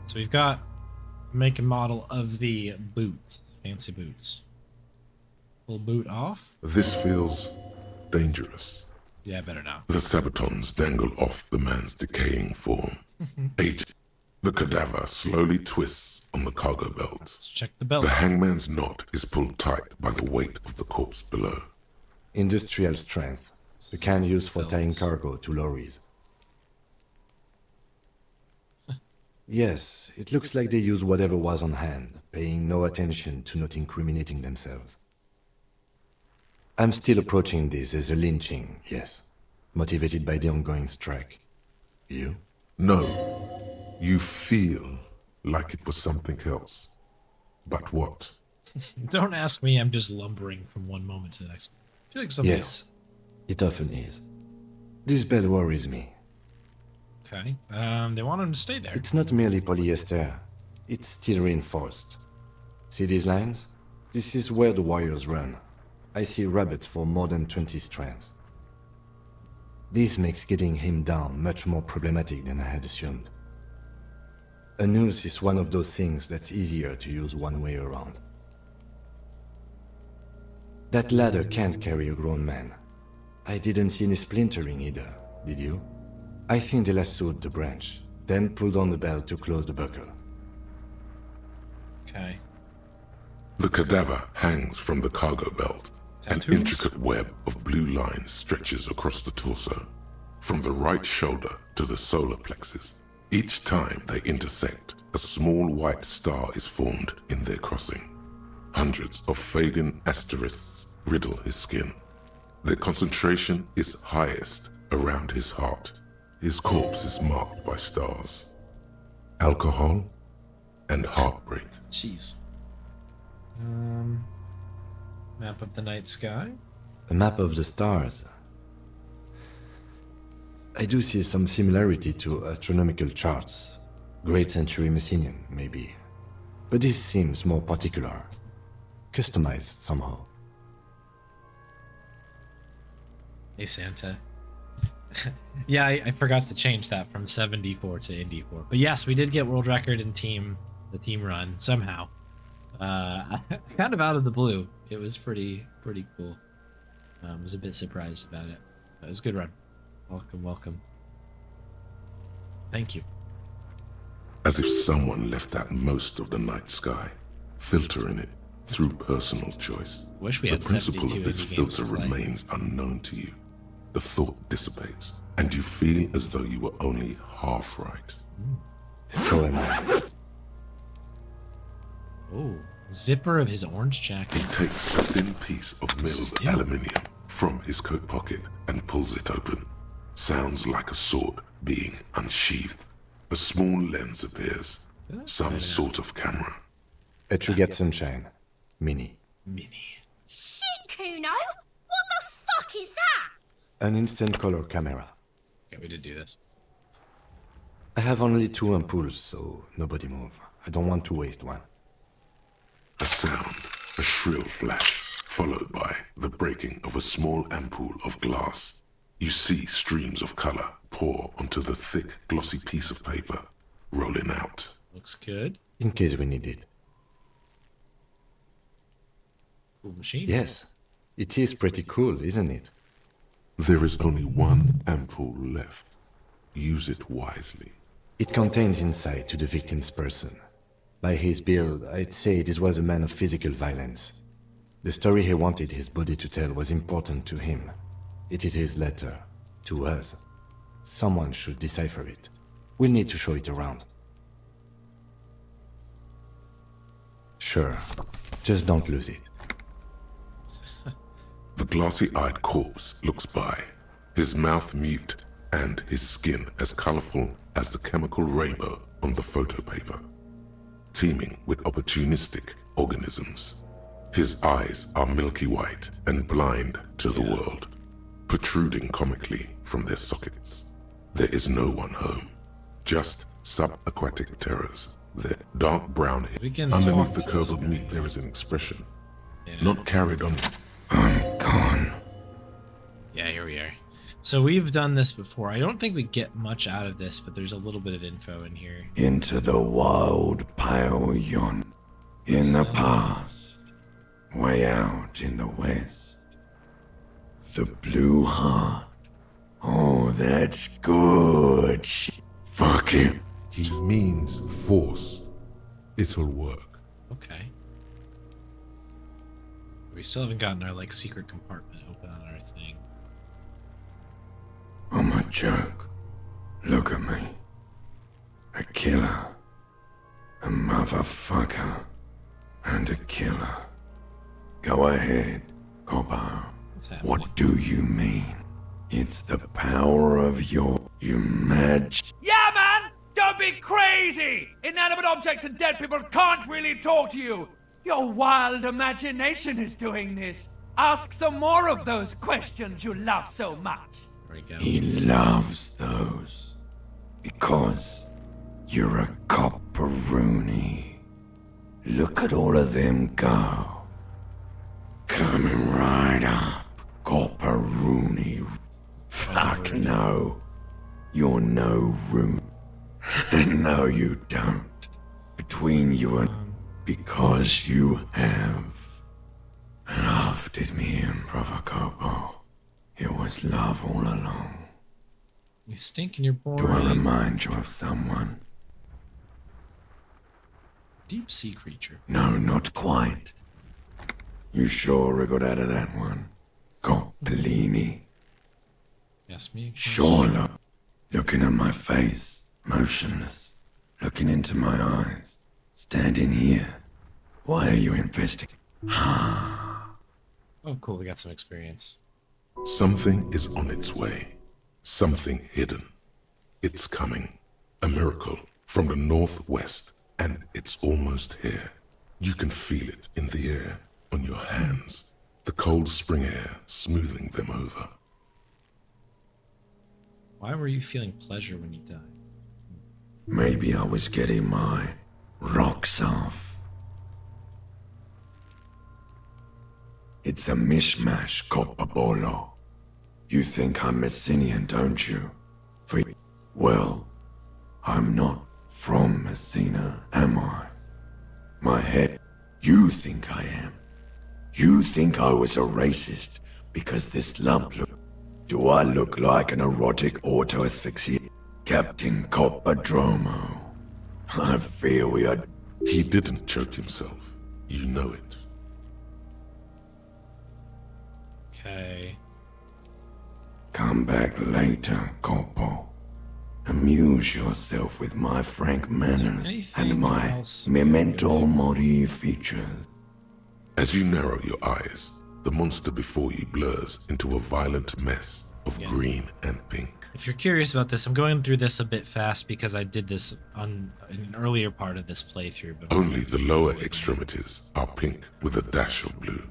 So we've got make and model of the boots. Fancy boots. Pull boot off. This feels dangerous. Yeah, better not. The sabatons dangle off the man's decaying form. The cadaver slowly twists on the cargo belt. Let's check the belt. The hangman's knot is pulled tight by the weight of the corpse below. Industrial strength. The kind used for tying cargo to lorries. Yes, it looks like they use whatever was on hand, paying no attention to not incriminating themselves. I'm still approaching this as a lynching, yes. Motivated by the ongoing strike. You? No, you feel like it was something else. But what? Don't ask me, I'm just lumbering from one moment to the next. I feel like something else. It often is. This bell worries me. Okay. They want him to stay there. It's not merely polyester. It's steel reinforced. See these lines? This is where the wires run. I see rabbits for more than 20 strands. This makes getting him down much more problematic than I had assumed. A noose is one of those things that's easier to use one way around. That ladder can't carry a grown man. I didn't see any splintering either, did you? I think they lassoed the branch, then pulled on the belt to close the buckle. Okay. The cadaver hangs from the cargo belt. Tattoos? An intricate web of blue lines stretches across the torso, from the right shoulder to the solar plexus. Each time they intersect, a small white star is formed in their crossing. Hundreds of fading asterisks riddle his skin. Their concentration is highest around his heart. His corpse is marked by stars. Alcohol and heartbreak. Jeez. Map of the night sky. A map of the stars. I do see some similarity to astronomical charts. Great Century Messinian, maybe. But this seems more particular. Customized somehow. Hey, Santa. Yeah, I forgot to change that from 7D4 to ND4. But yes, we did get world record in the team run somehow. Kind of out of the blue. It was pretty cool. I was a bit surprised about it. It was a good run. Welcome. Thank you. As if someone left out most of the night sky, filtering it through personal choice. Wish we The had principle 72 of this indie games filter to play. remains unknown to you. The thought dissipates, and you feel as though you were only half right. So am I. Oh, zipper of his orange jacket. He takes a thin piece of milled aluminium from his coat pocket and pulls it open. Sounds like a sword being unsheathed. A small lens appears. Some sort of camera. A Trigat Sunshine. Mini. Shit, Kuno! What the fuck is that? An instant color camera. Okay, we did do this. I have only 2 ampoules, so nobody move. I don't want to waste one. A sound, a shrill flash, followed by the breaking of a small ampoule of glass. You see streams of color pour onto the thick, glossy piece of paper, rolling out. Looks good. In case we need it. Cool machine. Yes. It is pretty cool, isn't it? There is only one ampoule left. Use it wisely. It contains insight to the victim's person. By his build, I'd say this was a man of physical violence. The story he wanted his body to tell was important to him. It is his letter. To us. Someone should decipher it. We'll need to show it around. Sure. Just don't lose it. The glassy-eyed corpse looks by, his mouth mute and his skin as colorful as the chemical rainbow on the photo paper, teeming with opportunistic organisms. His eyes are milky white and blind to the world, protruding comically from their sockets. There is no one home, just subaquatic terrors. Their dark brown hair. Underneath the curdled meat there is an expression, not carried on. I'm gone. Yeah, here we are. So we've done this before. I don't think we get much out of this, but there's a little bit of info in here. Into the wild pale yon. In the past. Way out in the west. The blue heart. Oh, that's good. Fuck him. He means force. It'll work. Okay. We still haven't gotten our, like, secret compartment open on our thing. I'm a joke. Look at me. A killer. A motherfucker. And a killer. Go ahead, Coppo. What do you mean? It's the power of your Yeah, man! Don't be crazy! Inanimate objects and dead people can't really talk to you. Your wild imagination is doing this. Ask some more of those questions you love so much. There we go. He loves those. Because you're a copperoonie. Look at all of them go. Coming right up, copperoonie. Fuck no. You're no room. No, you don't. Between you and... Because you have loved it, me and Provocopo. It was love all along. You stink and you're boring. Do I remind you of someone? Deep sea creature. No, not quite. You sure we got out of that one? Coppellini. Yes, me again. Sure, look. Looking at my face, motionless. Looking into my eyes. Standing here. Why are you investigating? Oh, cool. We got some experience. Something is on its way. Something hidden. It's coming. A miracle from the northwest, and it's almost here. You can feel it in the air, on your hands. The cold spring air smoothing them over. Why were you feeling pleasure when you died? Maybe I was getting my rocks off. It's a mishmash, Coppabolo. You think I'm Messinian, don't you? Well, I'm not from Messina, am I? My head, you think I am. You think I was a racist because this lump look. Do I look like an erotic auto-asphyxia? Captain Coppadromo. I fear we are... He didn't choke himself. You know it. Okay. Come back later, Coppo. Amuse yourself with my frank manners and my memento mori features. As you narrow your eyes, the monster before you blurs into a violent mess of green and pink. If you're curious about this, I'm going through this a bit fast because I did this on an earlier part of this playthrough. But only the lower extremities are pink with a dash of blue.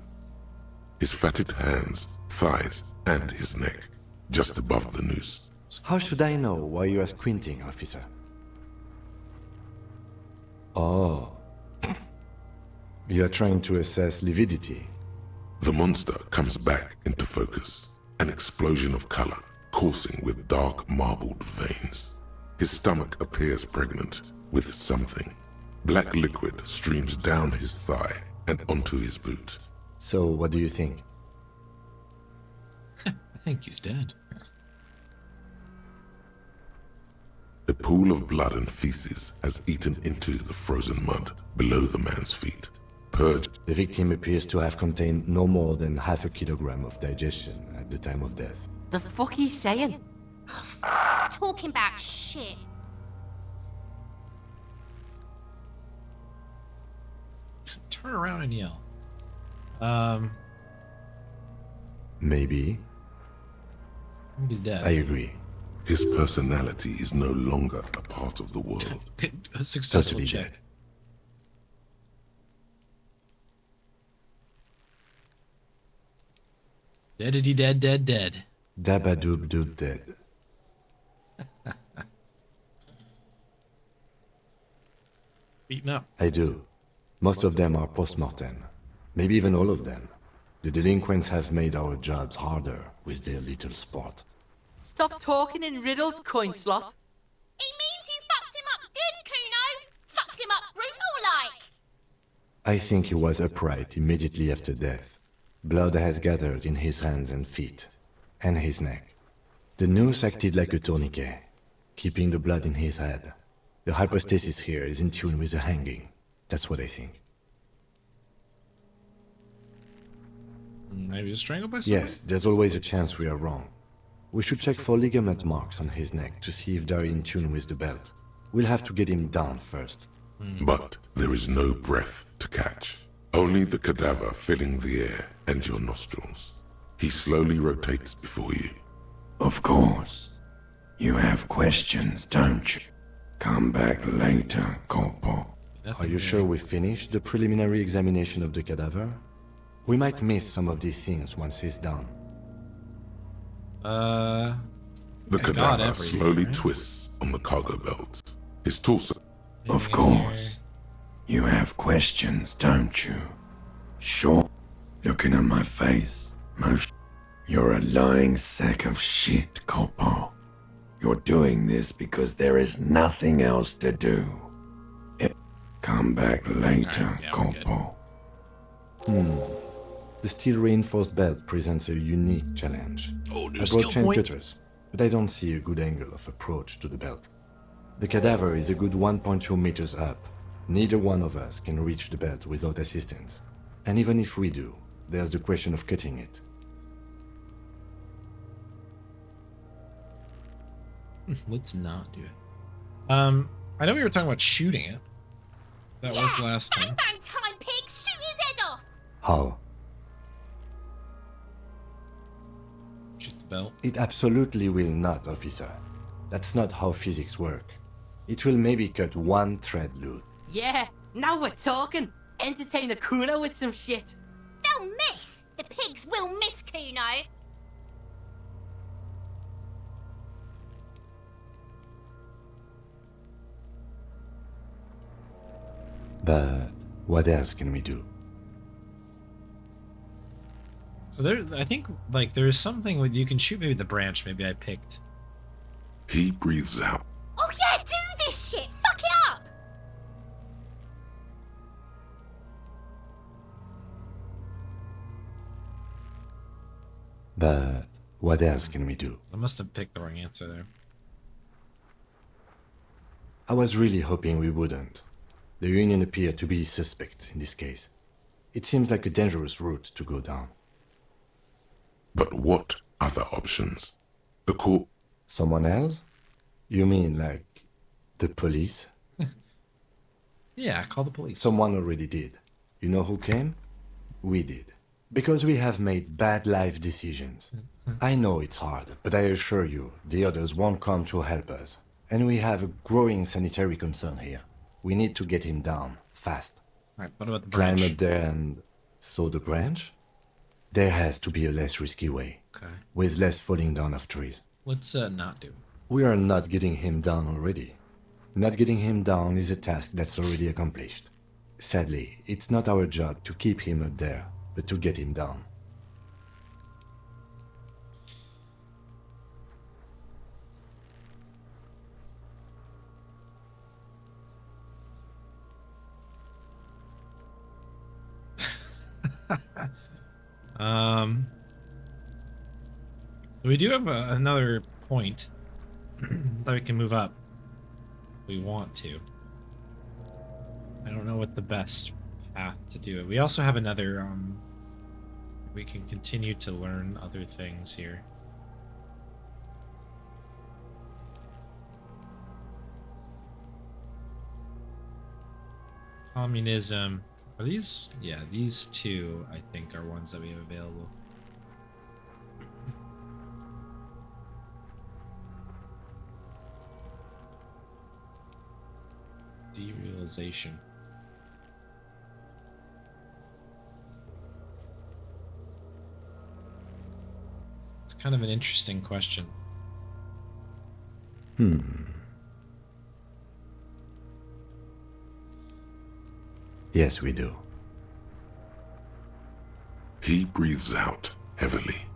His fatted hands, thighs, and his neck, just above the noose. How should I know why you are squinting, officer? Oh. You are trying to assess lividity. The monster comes back into focus, an explosion of color, coursing with dark marbled veins. His stomach appears pregnant with something. Black liquid streams down his thigh and onto his boot. So, what do you think? I think he's dead. A pool of blood and feces has eaten into the frozen mud below the man's feet. Purged. The victim appears to have contained no more than half a kilogram of digestion at the time of death. The fuck he's saying? Talking about shit. turn around and yell. Maybe. I think he's dead. I agree. His personality is no longer a part of the world. A successful Totally check. dead. Deadity dead, dead, dead. Dabadoob doob dead. Beaten up. I do. Most of them are post-mortem. Maybe even all of them. The delinquents have made our jobs harder with their little sport. Stop talking in riddles, coin slot. He means you fucked him up good, Kuno. Fucked him up brutal like. I think he was upright immediately after death. Blood has gathered in his hands and feet, and his neck. The noose acted like a tourniquet, keeping the blood in his head. The hypostasis here is in tune with the hanging. That's what I think. Maybe he was strangled by someone? Yes, there's always a chance we are wrong. We should check for ligament marks on his neck to see if they're in tune with the belt. We'll have to get him down first. But there is no breath to catch. Only the cadaver filling the air and your nostrils. He slowly rotates before you. Of course. You have questions, don't you? Come back later, Corporal. Are you sure we finished the preliminary examination of the cadaver? We might miss some of these things once he's done. The cadaver slowly twists on the cargo belt. His torso. Of course. You have questions, don't you? Sure. Looking at my face, most. You're a lying sack of shit, Corporal. You're doing this because there is nothing else to do. Come back later, Corporal. The steel-reinforced belt presents a unique challenge. Oh, new I skill brought chain point. cutters, but I don't see a good angle of approach to the belt. The cadaver is a good 1.2 meters up. Neither one of us can reach the belt without assistance. And even if we do, there's the question of cutting it. Let's not do it. I know we were talking about shooting it. That worked last Bang time. bang time, pig. Shoot his head off. How? Shoot the belt. It absolutely will not, officer. That's not how physics work. It will maybe cut one thread loose. Yeah, now we're talking. Entertain the Kuno with some shit. They'll miss. The pigs will miss Kuno. But what else can we do? So there, I think like there's something with you can shoot maybe the branch. Maybe I picked. He breathes out. Oh yeah, do this shit. Fuck it up. But what else can we do? I must have picked the wrong answer there. I was really hoping we wouldn't. The Union appeared to be suspect in this case. It seems like a dangerous route to go down. But what other options? The court. Someone else? You mean like the police? Yeah, call the police. Someone already did. You know who came? We did. Because we have made bad life decisions. I know it's hard, but I assure you, the others won't come to help us. And we have a growing sanitary concern here. We need to get him down, fast. Alright, what about the Climb branch? up there and... saw the branch? There has to be a less risky way. Okay. With less falling down of trees. Let's not do. We are not getting him down already. Not getting him down is a task that's already accomplished. Sadly, it's not our job to keep him up there, but to get him down. So we do have another point that we can move up if we want to. I don't know what the best path to do it. We also have another, we can continue to learn other things here. Communism. Are these? Yeah, these two, I think, are ones that we have available. Derealization. It's kind of an interesting question. Yes, we do. He breathes out heavily.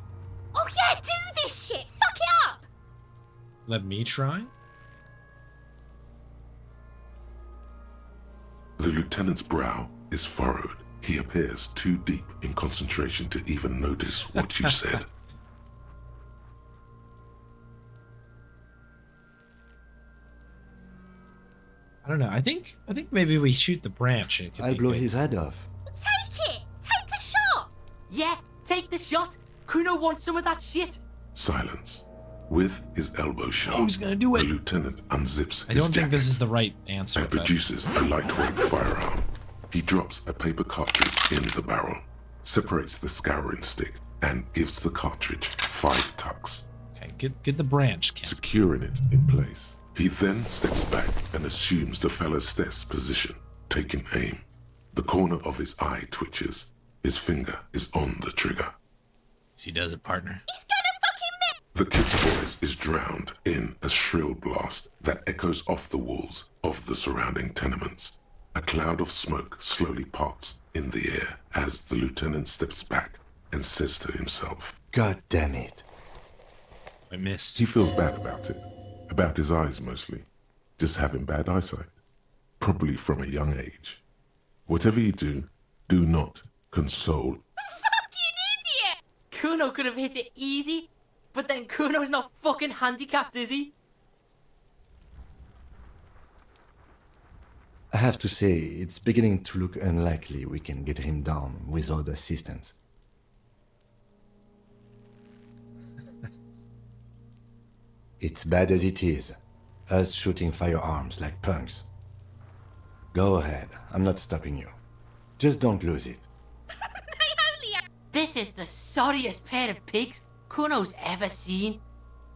Oh yeah, do this shit! Fuck it up! Let me try? The lieutenant's brow is furrowed. He appears too deep in concentration to even notice what you said. I don't know. I think maybe we shoot the branch. And it could I'll be blow good. his head off. Take it! Take the shot! Yeah, take the shot. Kuno wants some of that shit. Silence. With his elbow sharp, Who's gonna do it? the lieutenant unzips I his don't think this jacket is the right answer. and but- produces a lightweight firearm. He drops a paper cartridge in the barrel, separates the scouring stick, and gives the cartridge 5 tucks, Okay, get the branch, Kim. securing it in place. He then steps back and assumes the phallus position, taking aim. The corner of his eye twitches. His finger is on the trigger. He does it, partner. He's gonna fucking miss! The kid's voice is drowned in a shrill blast that echoes off the walls of the surrounding tenements. A cloud of smoke slowly parts in the air as the lieutenant steps back and says to himself, God damn it. I missed. he feels bad about it. About his eyes mostly. Just having bad eyesight. Probably from a young age. Whatever you do, do not console. Fucking idiot! Kuno could have hit it easy, but then Kuno's not fucking handicapped, is he? I have to say, it's beginning to look unlikely we can get him down without assistance. It's bad as it is. Us shooting firearms like punks. Go ahead, I'm not stopping you. Just don't lose it. They only have... This is the sorriest pair of pigs Kuno's ever seen.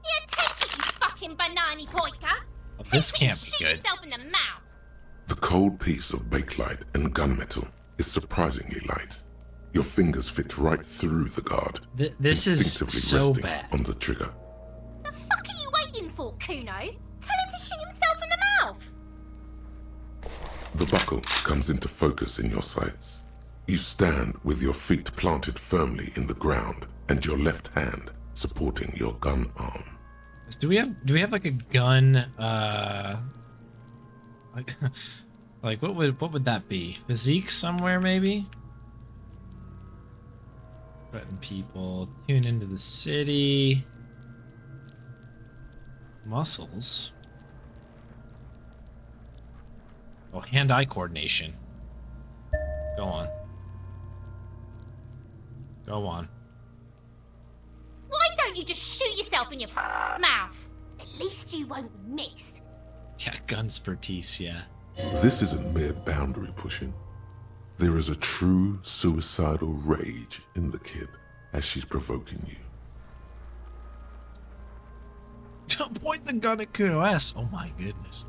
Yeah, take it, you fucking banana pointer! Well, Take this it can't and be shoot good. yourself in the mouth! The cold piece of bakelite and gunmetal is surprisingly light. Your fingers fit right through the guard, This is instinctively so resting bad. on the trigger. The fuck are you waiting for, Kuno? Tell him to shoot himself in the mouth! The buckle comes into focus in your sights. You stand with your feet planted firmly in the ground and your left hand supporting your gun arm. Do we have like a gun? Like what would that be? Physique somewhere maybe? Threaten people. Tune into the city. Muscles. Oh, hand-eye coordination. Go on. Go on. Why don't you just shoot yourself in your mouth? At least you won't miss. Yeah, gunspertise, yeah. This isn't mere boundary pushing. There is a true suicidal rage in the kid as she's provoking you. Don't point the gun at Kuno S. Oh my goodness.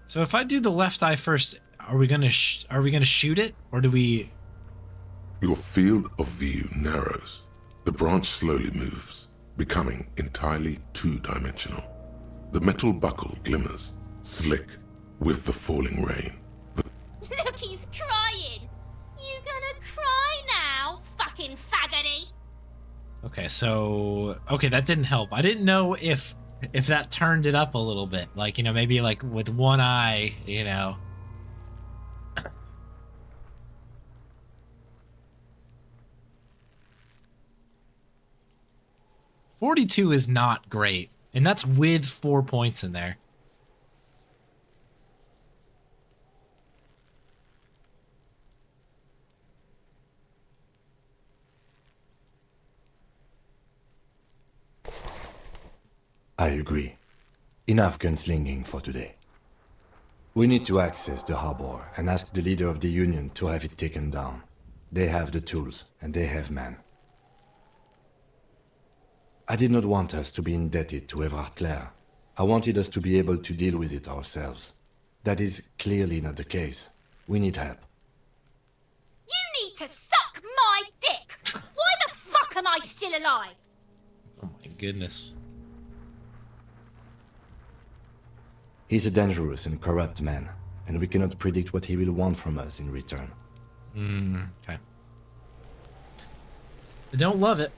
So if I do the left eye first, are we gonna shoot it, or do we? Your field of view narrows. The branch slowly moves, becoming entirely two-dimensional. The metal buckle glimmers, slick, with the falling rain. Look, he's crying. You gonna cry now, fucking faggoty? Okay, that didn't help. I didn't know if that turned it up a little bit, like, you know, maybe like with one eye, you know. $42 is not great, and that's with 4 points in there. I agree. Enough gunslinging for today. We need to access the harbor and ask the leader of the Union to have it taken down. They have the tools, and they have men. I did not want us to be indebted to Everard Clare. I wanted us to be able to deal with it ourselves. That is clearly not the case. We need help. You need to suck my dick! Why the fuck am I still alive? Oh my goodness. He's a dangerous and corrupt man, and we cannot predict what he will want from us in return. Okay. I don't love it.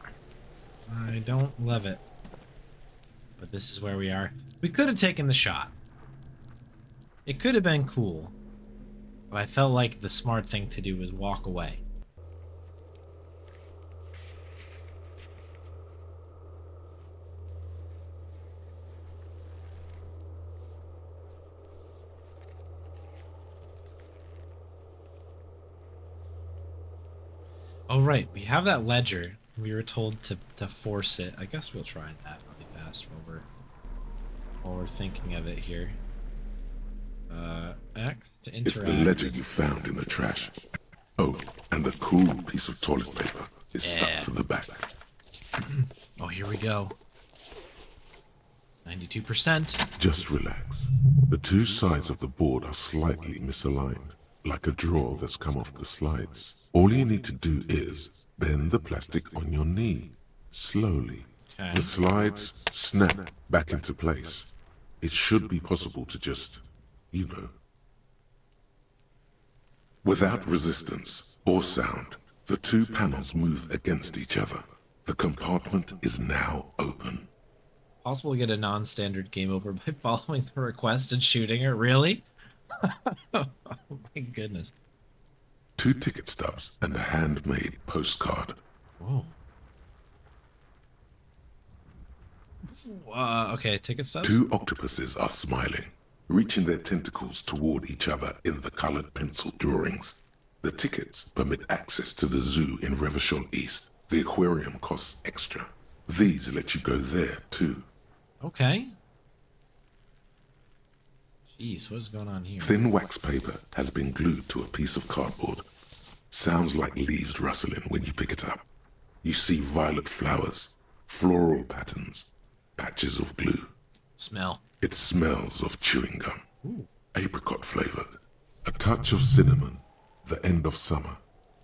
I don't love it. But this is where we are. We could have taken the shot. It could have been cool. But I felt like the smart thing to do was walk away. Oh right, we have that ledger. We were told to force it. I guess we'll try that really fast while we're thinking of it here. X to interact. It's the ledger you found in the trash. Oh, and the cool piece of toilet paper is stuck to the back. Oh, here we go. 92%. Just relax. The two sides of the board are slightly misaligned, like a drawer that's come off the slides. All you need to do is bend the plastic on your knee, slowly. Okay. The slides snap back into place. It should be possible to just, you know. Without resistance or sound, the two panels move against each other. The compartment is now open. Possible to get a non-standard game over by following the request and shooting it? Really? Oh my goodness. 2 ticket stubs and a handmade postcard. Whoa. Okay, ticket stubs? 2 octopuses are smiling, reaching their tentacles toward each other in the colored pencil drawings. The tickets permit access to the zoo in Revachol East. The aquarium costs extra. These let you go there, too. Okay. Jeez, what is going on here? Thin wax paper has been glued to a piece of cardboard. Sounds like leaves rustling when you pick it up. You see violet flowers, floral patterns, patches of glue. Smell. It smells of chewing gum. Ooh. Apricot flavored. A touch of cinnamon. The end of summer.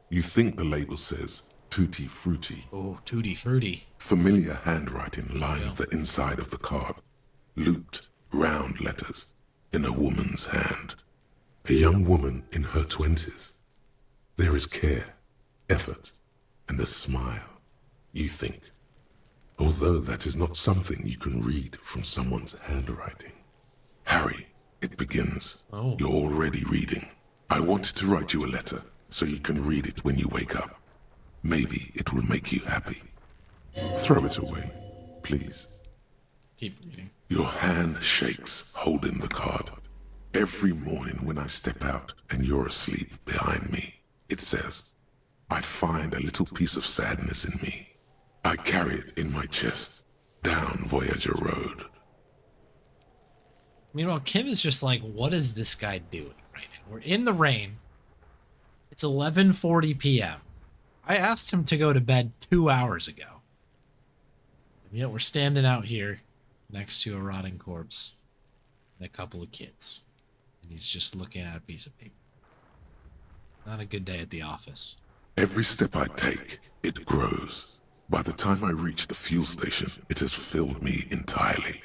You think the label says Tutti Frutti. Oh, Tutti Frutti. Familiar handwriting lines the inside of the card. Looped, round letters in a woman's hand. A young woman in her 20s. There is care, effort, and a smile. You think. Although that is not something you can read from someone's handwriting. Harry, it begins. Oh. You're already reading. I wanted to write you a letter so you can read it when you wake up. Maybe it will make you happy. Throw it away, please. Keep reading. Your hand shakes, holding the card. Every morning when I step out and you're asleep behind me, it says, I find a little piece of sadness in me. I carry it in my chest, down Voyager Road. Meanwhile, Kim is just like, what is this guy doing right now? We're in the rain. It's 11:40 p.m. I asked him to go to bed 2 hours ago. And yet we're standing out here next to a rotting corpse and a couple of kids. And he's just looking at a piece of paper. Not a good day at the office. Every step I take, it grows. By the time I reach the fuel station, it has filled me entirely.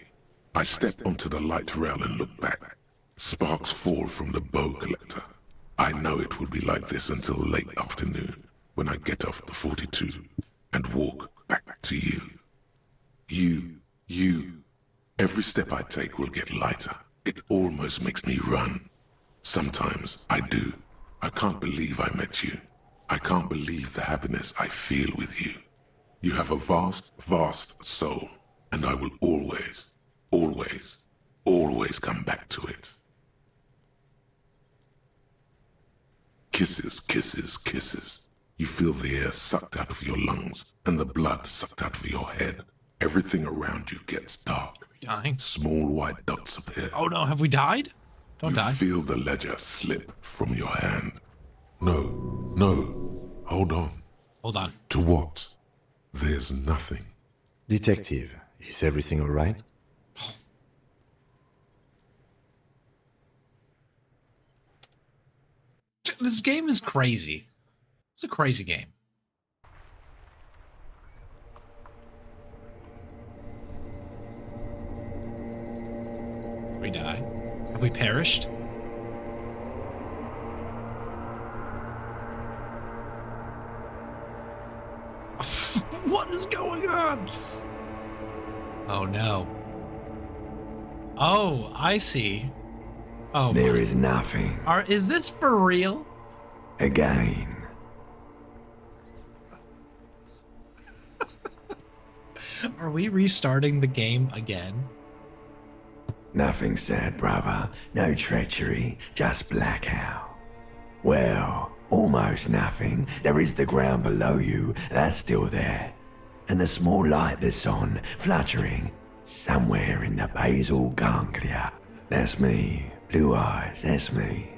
I step onto the light rail and look back. Sparks fall from the bow collector. I know it will be like this until late afternoon, when I get off the 42 and walk back to you. You. Every step I take will get lighter. It almost makes me run. Sometimes I do. I can't believe I met you. I can't believe the happiness I feel with you. You have a vast, vast soul, and I will always, always, always come back to it. Kisses, kisses, kisses. You feel the air sucked out of your lungs and the blood sucked out of your head. Everything around you gets dark. Dying. Small white dots appear. Oh no, have we died? Don't You die. feel the ledger slip from your hand. No. Hold on. Hold on. To what? There's nothing. Detective, is everything all right? This game is crazy. It's a crazy game. We die? Have we perished? What is going on? Oh no. Oh, I see. Oh, There is nothing. is this for real? Again. Are we restarting the game again? Nothing sad, brother. No treachery, just blackout. Well, almost nothing. There is the ground below you, that's still there. And the small light that's on, fluttering, somewhere in the basal ganglia. That's me. Blue eyes, that's me.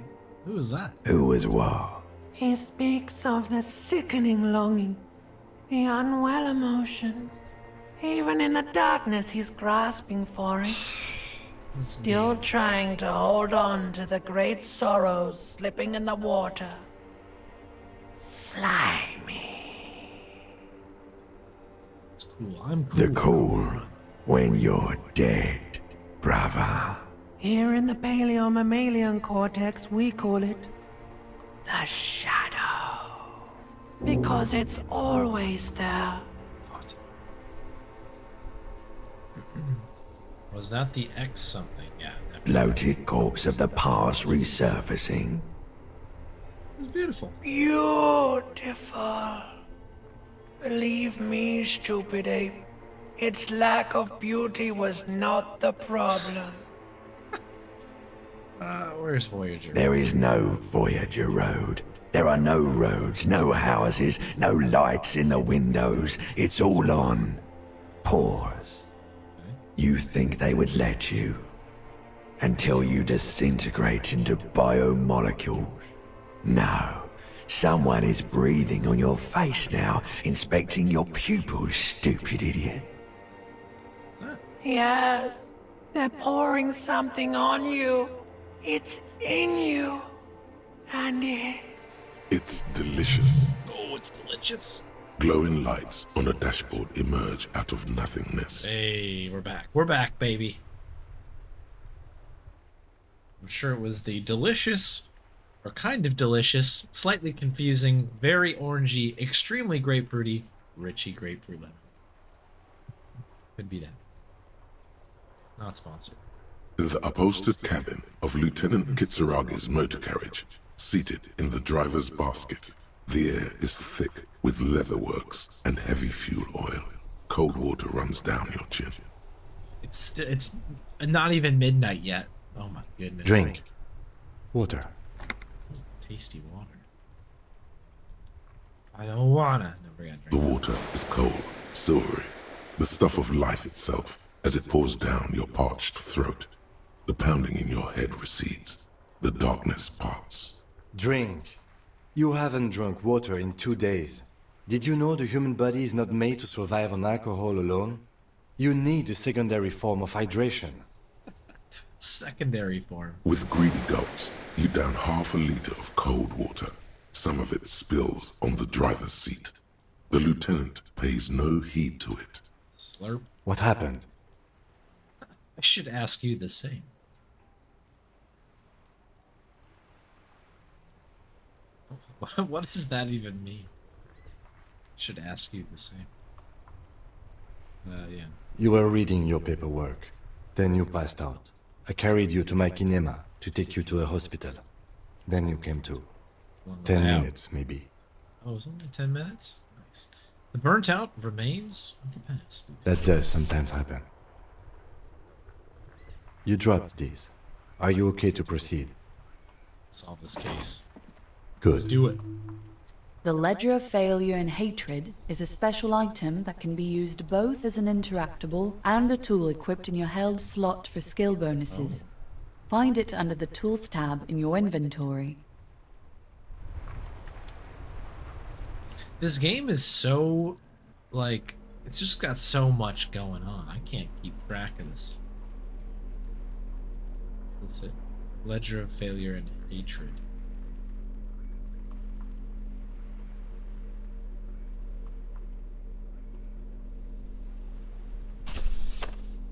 Who is that? Who was what? He speaks of the sickening longing, the unwell emotion. Even in the darkness, he's grasping for it. Still trying to hold on to the great sorrows slipping in the water. Slimy. It's cool. I'm cool. The cool when you're dead, brother. Here in the paleo-mammalian cortex, we call it the shadow. Because it's always there. What? Was that the X something? Yeah. Bloated corpse of the past resurfacing. It's beautiful. Beautiful. Believe me, stupid ape, its lack of beauty was not the problem. Where's Voyager? There is no Voyager Road. There are no roads, no houses, no lights in the windows. It's all on pause. You think they would let you? Until you disintegrate into biomolecules. No. Someone is breathing on your face now, inspecting your pupils, stupid idiot. What's that? Yes, they're pouring something on you. It's in you. And It's delicious. Oh, it's delicious. Glowing lights on a dashboard emerge out of nothingness. Hey, we're back. We're back, baby. I'm sure it was the delicious, or kind of delicious, slightly confusing, very orangey, extremely grapefruity, Richie grapefruit lemon. Could be that. Not sponsored. The upholstered cabin of Lieutenant Kitsuragi's motor carriage, seated in the driver's basket. The air is thick with leatherworks and heavy fuel oil. Cold water runs down your chin. It's not even midnight yet. Oh my goodness. Drink. Water. Tasty water. I don't wanna. Never got The water is cold, silvery, the stuff of life itself as it pours down your parched throat. The pounding in your head recedes. The darkness parts. Drink. You haven't drunk water in 2 days. Did you know the human body is not made to survive on alcohol alone? You need a secondary form of hydration. Secondary form. With greedy gulps, you down half a liter of cold water. Some of it spills on the driver's seat. The lieutenant pays no heed to it. Slurp. What happened? I should ask you the same. What does that even mean? Should ask you the same. Yeah. You were reading your paperwork. Then you passed out. I carried you to my kinema to take you to a hospital. Then you came to. 10 minutes, maybe. Oh, it was only 10 minutes? Nice. The burnt out remains of the past. That does sometimes happen. You dropped these. Are you okay to proceed? Solve this case. Good. Let's do it. The Ledger of Failure and Hatred is a special item that can be used both as an interactable and a tool equipped in your held slot for skill bonuses. Find it under the Tools tab in your inventory. This game is so, like, it's just got so much going on. I can't keep track of this. What's it? Ledger of Failure and Hatred.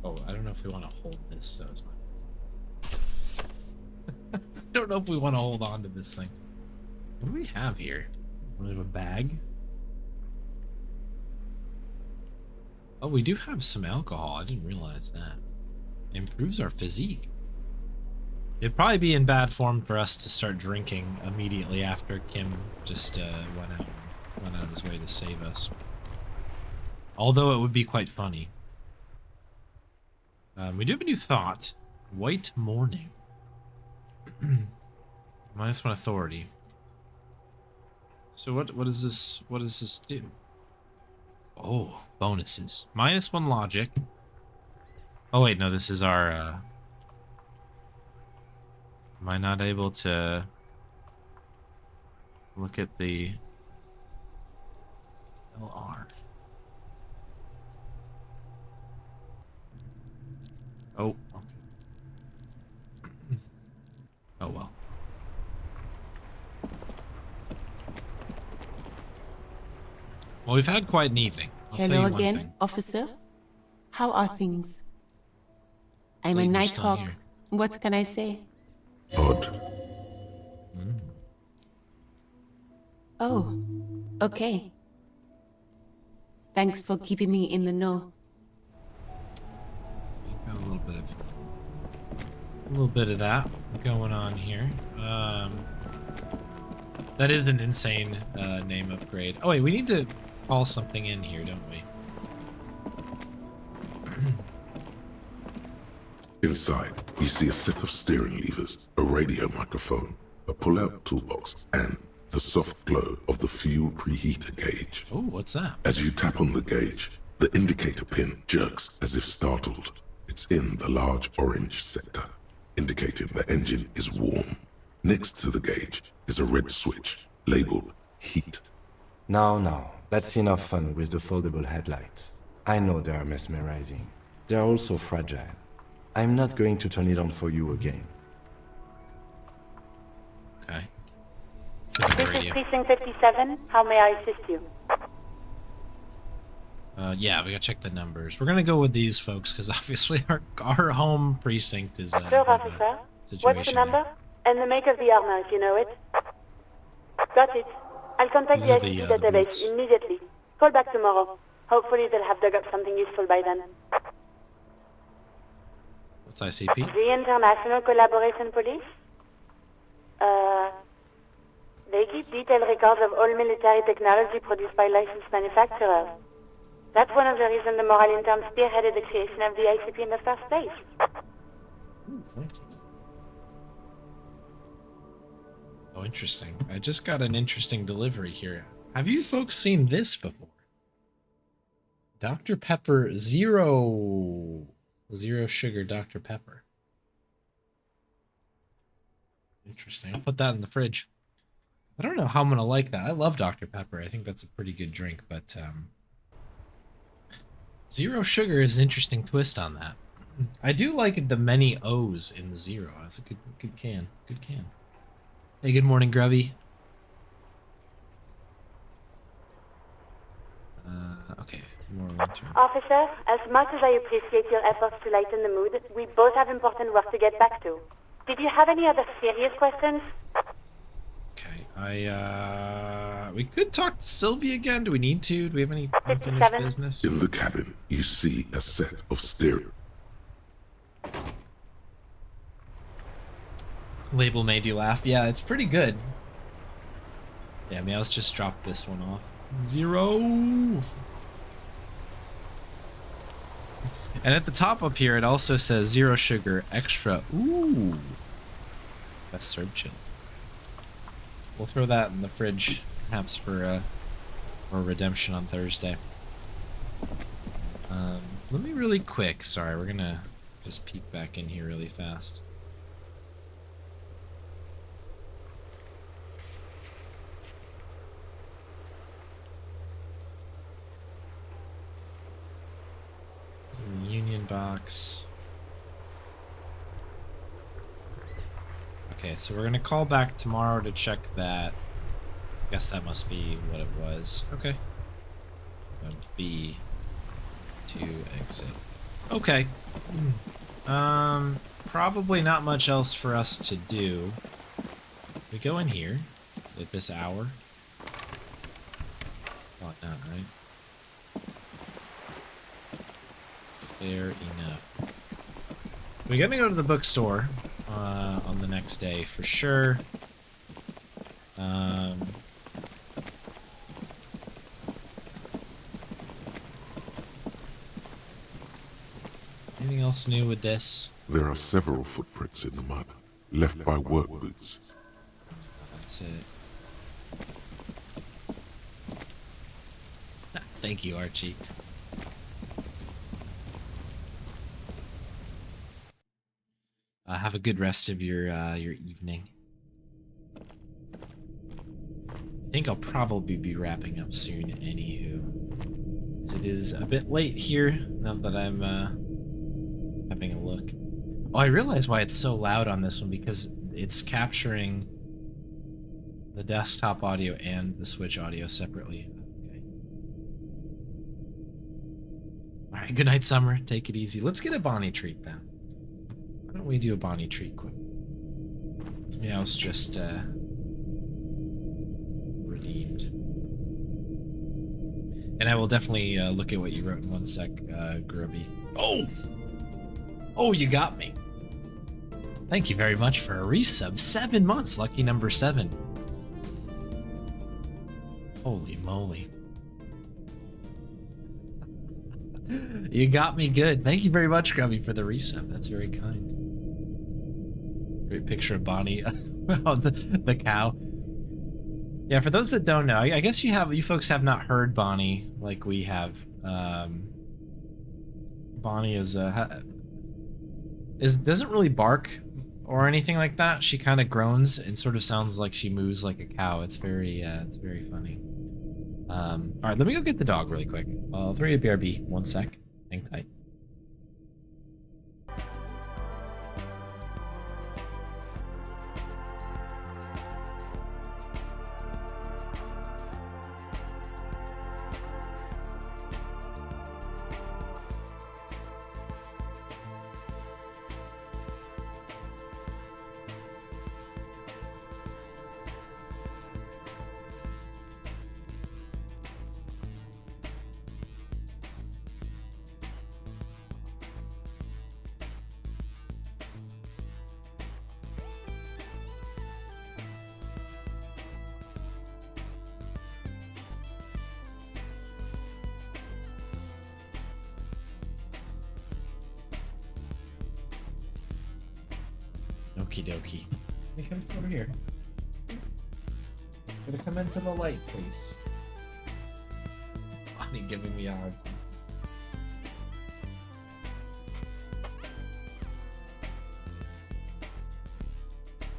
Oh, I don't know if we want to hold this, though. I don't know if we want to hold on to this thing. What do we have here? We have a bag. Oh, we do have some alcohol. I didn't realize that. Improves our physique. It'd probably be in bad form for us to start drinking immediately after Kim just went out his way to save us. Although it would be quite funny. We do have a new thought. White Morning. -1 authority. So what does this do? Oh, bonuses. -1 logic. Oh wait, no, this is our am I not able to look at the LR? Oh, okay. Oh well. Well, we've had quite an evening. I'll tell you Hello one again, thing. officer. How are things? I'm a like you're night still hawk. here. What can I say? Odd. Oh, okay. Thanks for keeping me in the know. Got a little bit of that going on here. That is an insane name upgrade. Oh wait, we need to call something in here, don't we? Inside, you see a set of steering levers, a radio microphone, a pull-out toolbox, and the soft glow of the fuel preheater gauge. Oh, what's that? As you tap on the gauge, the indicator pin jerks as if startled. It's in the large orange sector, indicating the engine is warm. Next to the gauge is a red switch labeled heat. Now, that's enough fun with the foldable headlights. I know they are mesmerizing. They are also fragile. I'm not going to turn it on for you again. Okay. This is Precinct 57. How may I assist you? Yeah, we gotta check the numbers. We're gonna go with these folks because obviously our home precinct is a Sure, officer. situation. What's the number? And the make of the armor, if you know it. Got it. I'll contact These the are the, ICP the database boots. immediately. Call back tomorrow. Hopefully they'll have dug up something useful by then. What's ICP? The International Collaboration Police? They keep detailed records of all military technology produced by licensed manufacturers. That's one of the reasons the Moral intern spearheaded the creation of the ICP in the first place. Ooh, thank you. Oh, interesting. I just got an interesting delivery here. Have you folks seen this before? Dr. Pepper Zero sugar Dr. Pepper. Interesting. I'll put that in the fridge. I don't know how I'm gonna like that. I love Dr. Pepper. I think that's a pretty good drink, but zero sugar is an interesting twist on that. I do like the many O's in the zero. That's a good can. Good can. Hey, good morning, Grubby. Okay, more lantern. Officer, as much as I appreciate your efforts to lighten the mood, we both have important work to get back to. Did you have any other serious questions? Okay, we could talk to Sylvie again. Do we need to? Do we have any unfinished 57. business? In the cabin, you see a set of stereo. Label made you laugh. Yeah, it's pretty good. Yeah, maybe let's just drop this one off. Zero. And at the top up here, it also says zero sugar, extra. Ooh. Best served chill. We'll throw that in the fridge Perhaps for redemption on Thursday. Let me really quick. Sorry, we're gonna just peek back in here really fast. Union box. Okay, so we're gonna call back tomorrow to check that. I guess that must be what it was. Okay. B to exit. Okay. Probably not much else for us to do. We go in here at this hour. Thought not, right? Fair enough. We're gonna go to the bookstore on the next day for sure. Anything else new with this? There are several footprints in the mud, left by work boots. That's it. Thank you, Archie. Have a good rest of your evening. I think I'll probably be wrapping up soon, anywho. So it is a bit late here, now that I'm having a look. Oh, I realize why it's so loud on this one, because it's capturing the desktop audio and the Switch audio separately. Okay. Alright, good night, Summer. Take it easy. Let's get a Bonnie treat then. Why don't we do a Bonnie treat quick? Meow's just redeemed. And I will definitely look at what you wrote in one sec, Grubby. Oh! Oh, you got me. Thank you very much for a resub. 7 months, lucky number 7. Holy moly. You got me good. Thank you very much, Grubby, for the resub. That's very kind. Great picture of Bonnie. Oh, the cow. Yeah, for those that don't know, I guess you folks have not heard Bonnie like we have. Bonnie doesn't really bark or anything like that. She kind of groans and sort of sounds like she moos like a cow. It's very funny. All right, let me go get the dog really quick. I'll throw you a BRB. 1 sec. Hang tight. Okie dokie. He comes over here. Gonna come into the light, please. Bonnie giving me a hard time.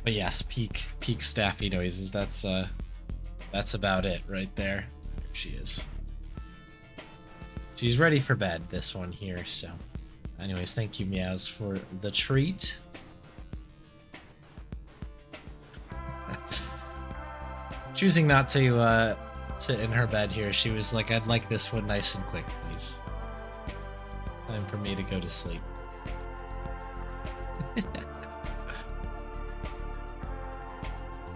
But yes, peak Staffy noises. That's about it right there. There she is. She's ready for bed, this one here, so. Anyways, thank you, Meows, for the treat. Choosing not to sit in her bed here, she was like, I'd like this one nice and quick, please. Time for me to go to sleep.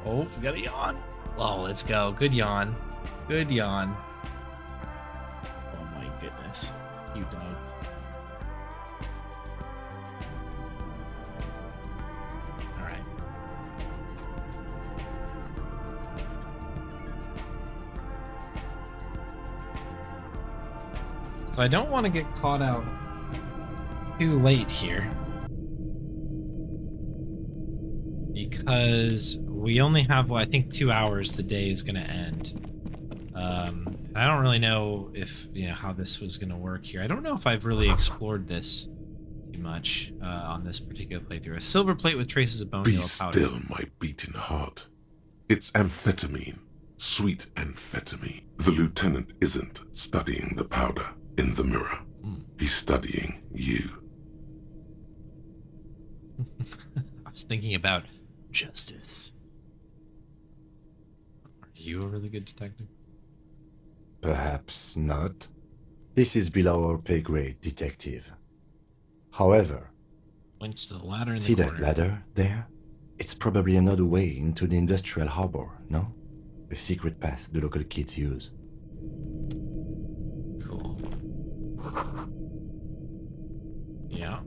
Oh, we got a yawn. Oh, let's go. Good yawn. Good yawn. Oh my goodness. You dog. Alright. So I don't want to get caught out too late here, because we only have, well, I think 2 hours the day is going to end. I don't really know if, how this was going to work here. I don't know if I've really explored this too much on this particular playthrough. A silver plate with traces of bone Be yellow powder. still, my beating heart. It's amphetamine. Sweet amphetamine. The lieutenant isn't studying the powder in the mirror. He's studying you. I was thinking about justice. Are you a really good detective? Perhaps not. This is below our pay grade, detective. However, Points to the ladder in see the that corner. ladder there? It's probably another way into the industrial harbor, no? A secret path the local kids use. Cool. Yeah.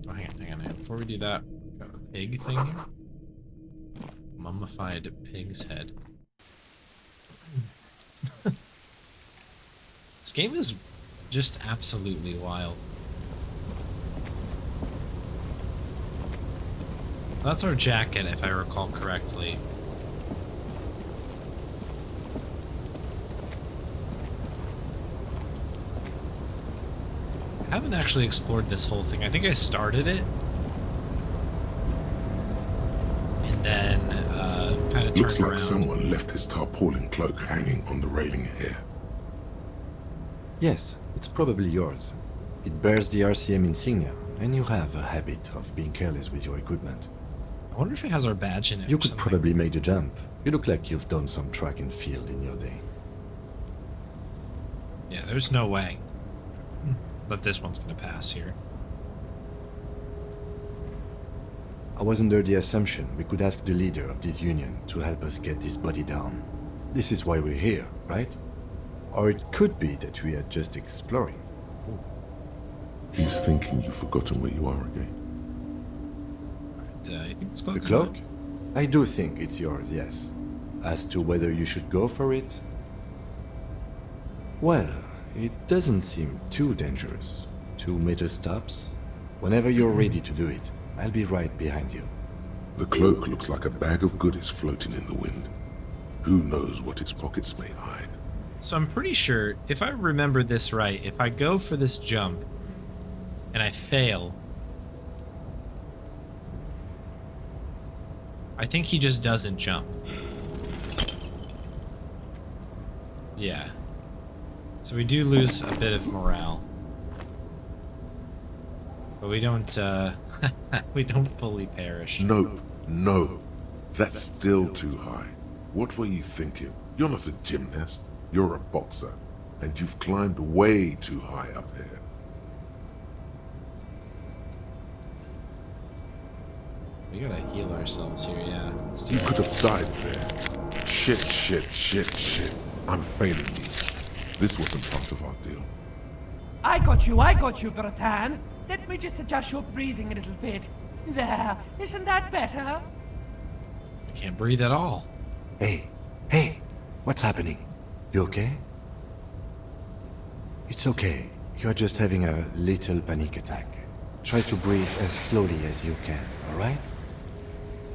Oh, hang on. Before we do that, got a pig thing here. Mummified pig's head. This game is just absolutely wild. That's our jacket, if I recall correctly. I haven't actually explored this whole thing. I think I started it. And then kind of turned Looks like around. someone left his tarpaulin cloak hanging on the railing here. Yes, it's probably yours. It bears the RCM insignia, and you have a habit of being careless with your equipment. I wonder if it has our badge in it. You or could something. probably make the jump. You look like you've done some track and field in your day. Yeah, there's no way that this one's gonna pass here. I was under the assumption we could ask the leader of this union to help us get this body down. This is why we're here, right? Or it could be that we are just exploring. He's thinking you've forgotten where you are again. You think this The cloak? cloak? I do think it's yours, yes. As to whether you should go for it? Well, it doesn't seem too dangerous. 2 meter stops. Whenever you're ready to do it, I'll be right behind you. The cloak looks like a bag of goodies floating in the wind. Who knows what its pockets may hide? So I'm pretty sure, if I remember this right, if I go for this jump and I fail, I think he just doesn't jump. Yeah. So we do lose a bit of morale. But we don't, we don't fully perish. No. That's still too high. What were you thinking? You're not a gymnast. You're a boxer. And you've climbed way too high up here. We gotta heal ourselves here, yeah. Let's do You that. could have died there. Shit. I'm failing you. This wasn't part of our deal. I got you, Bertan. Let me just adjust your breathing a little bit. There, isn't that better? I can't breathe at all. Hey, what's happening? You okay? It's okay. You're just having a little panic attack. Try to breathe as slowly as you can, alright?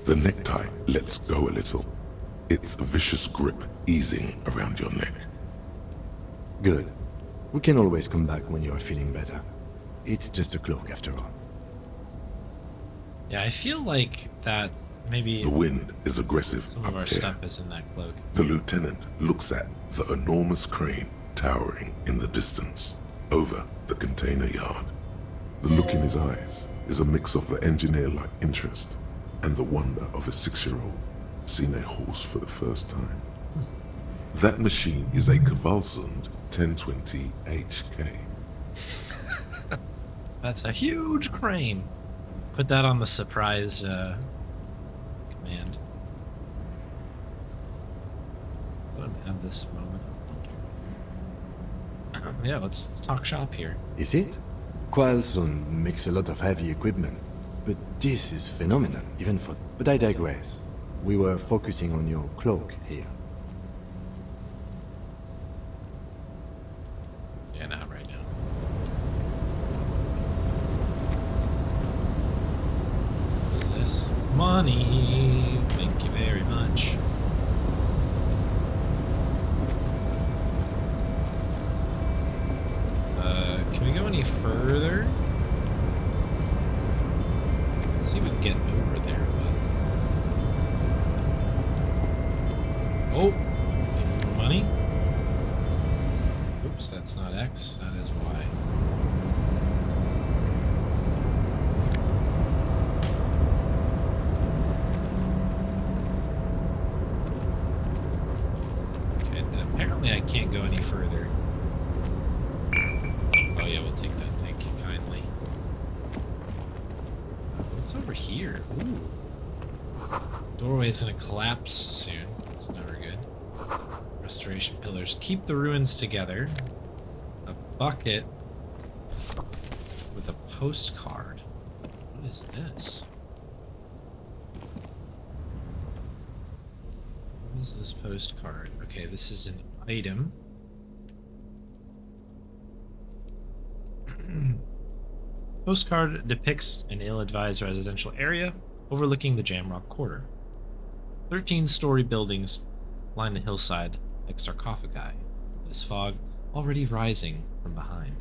The necktie lets go a little. Its vicious grip easing around your neck. Good. We can always come back when you're feeling better. It's just a cloak after all. Yeah, I feel like that maybe The wind is aggressive some up of our here. stuff is in that cloak. The lieutenant looks at the enormous crane towering in the distance over the container yard. The look in his eyes is a mix of the engineer-like interest and the wonder of a 6-year-old seeing a horse for the first time. That machine is a Kvalsund 1020 HK. That's a huge crane. Put that on the surprise command. Let him have this moment. Yeah, let's talk shop here. Is it? Kvalsund makes a lot of heavy equipment, but this is phenomenal, even for... But I digress. We were focusing on your cloak here. Yeah, not right now. What is this? Money. Thank you very much. Can we go any further? Let's see if we can get over there. Oh, looking for money. Oops, that's not X, that is Y. Okay, apparently I can't go any further. Oh yeah, we'll take that, thank you kindly. What's over here? Ooh. Doorway's gonna collapse soon. That's never good. Restoration pillars. Keep the ruins together. A bucket with a postcard. What is this? What is this postcard? Okay, this is an item. Postcard depicts an ill-advised residential area overlooking the Jamrock Quarter. 13-story buildings line the hillside like sarcophagi, this fog already rising from behind.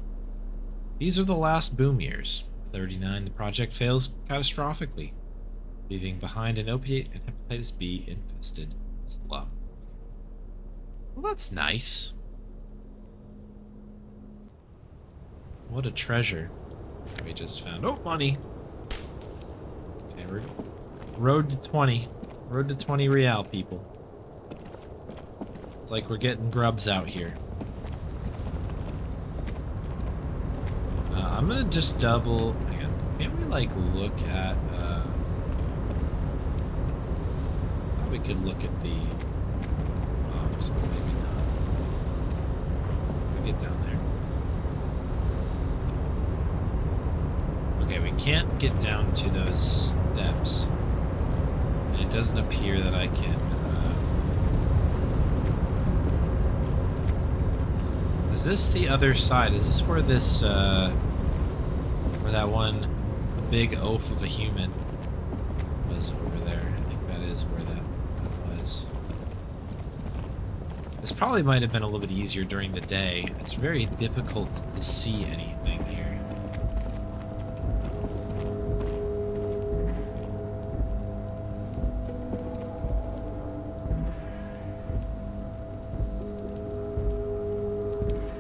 These are the last boom years. 39, the project fails catastrophically, leaving behind an opiate and hepatitis B infested slum. Well, that's nice. What a treasure we just found. Oh, money. Okay, we're road to 20. Road to 20 real, people. It's like we're getting grubs out here. I'm gonna just double. Hang on. Can't we like look at? I thought we could look at the. So maybe not. We get down there. Okay, we can't get down to those steps. And it doesn't appear that I can. Is this the other side? Is this where this, where that one big oaf of a human was over there? I think that is where that was. This probably might have been a little bit easier during the day. It's very difficult to see anything here.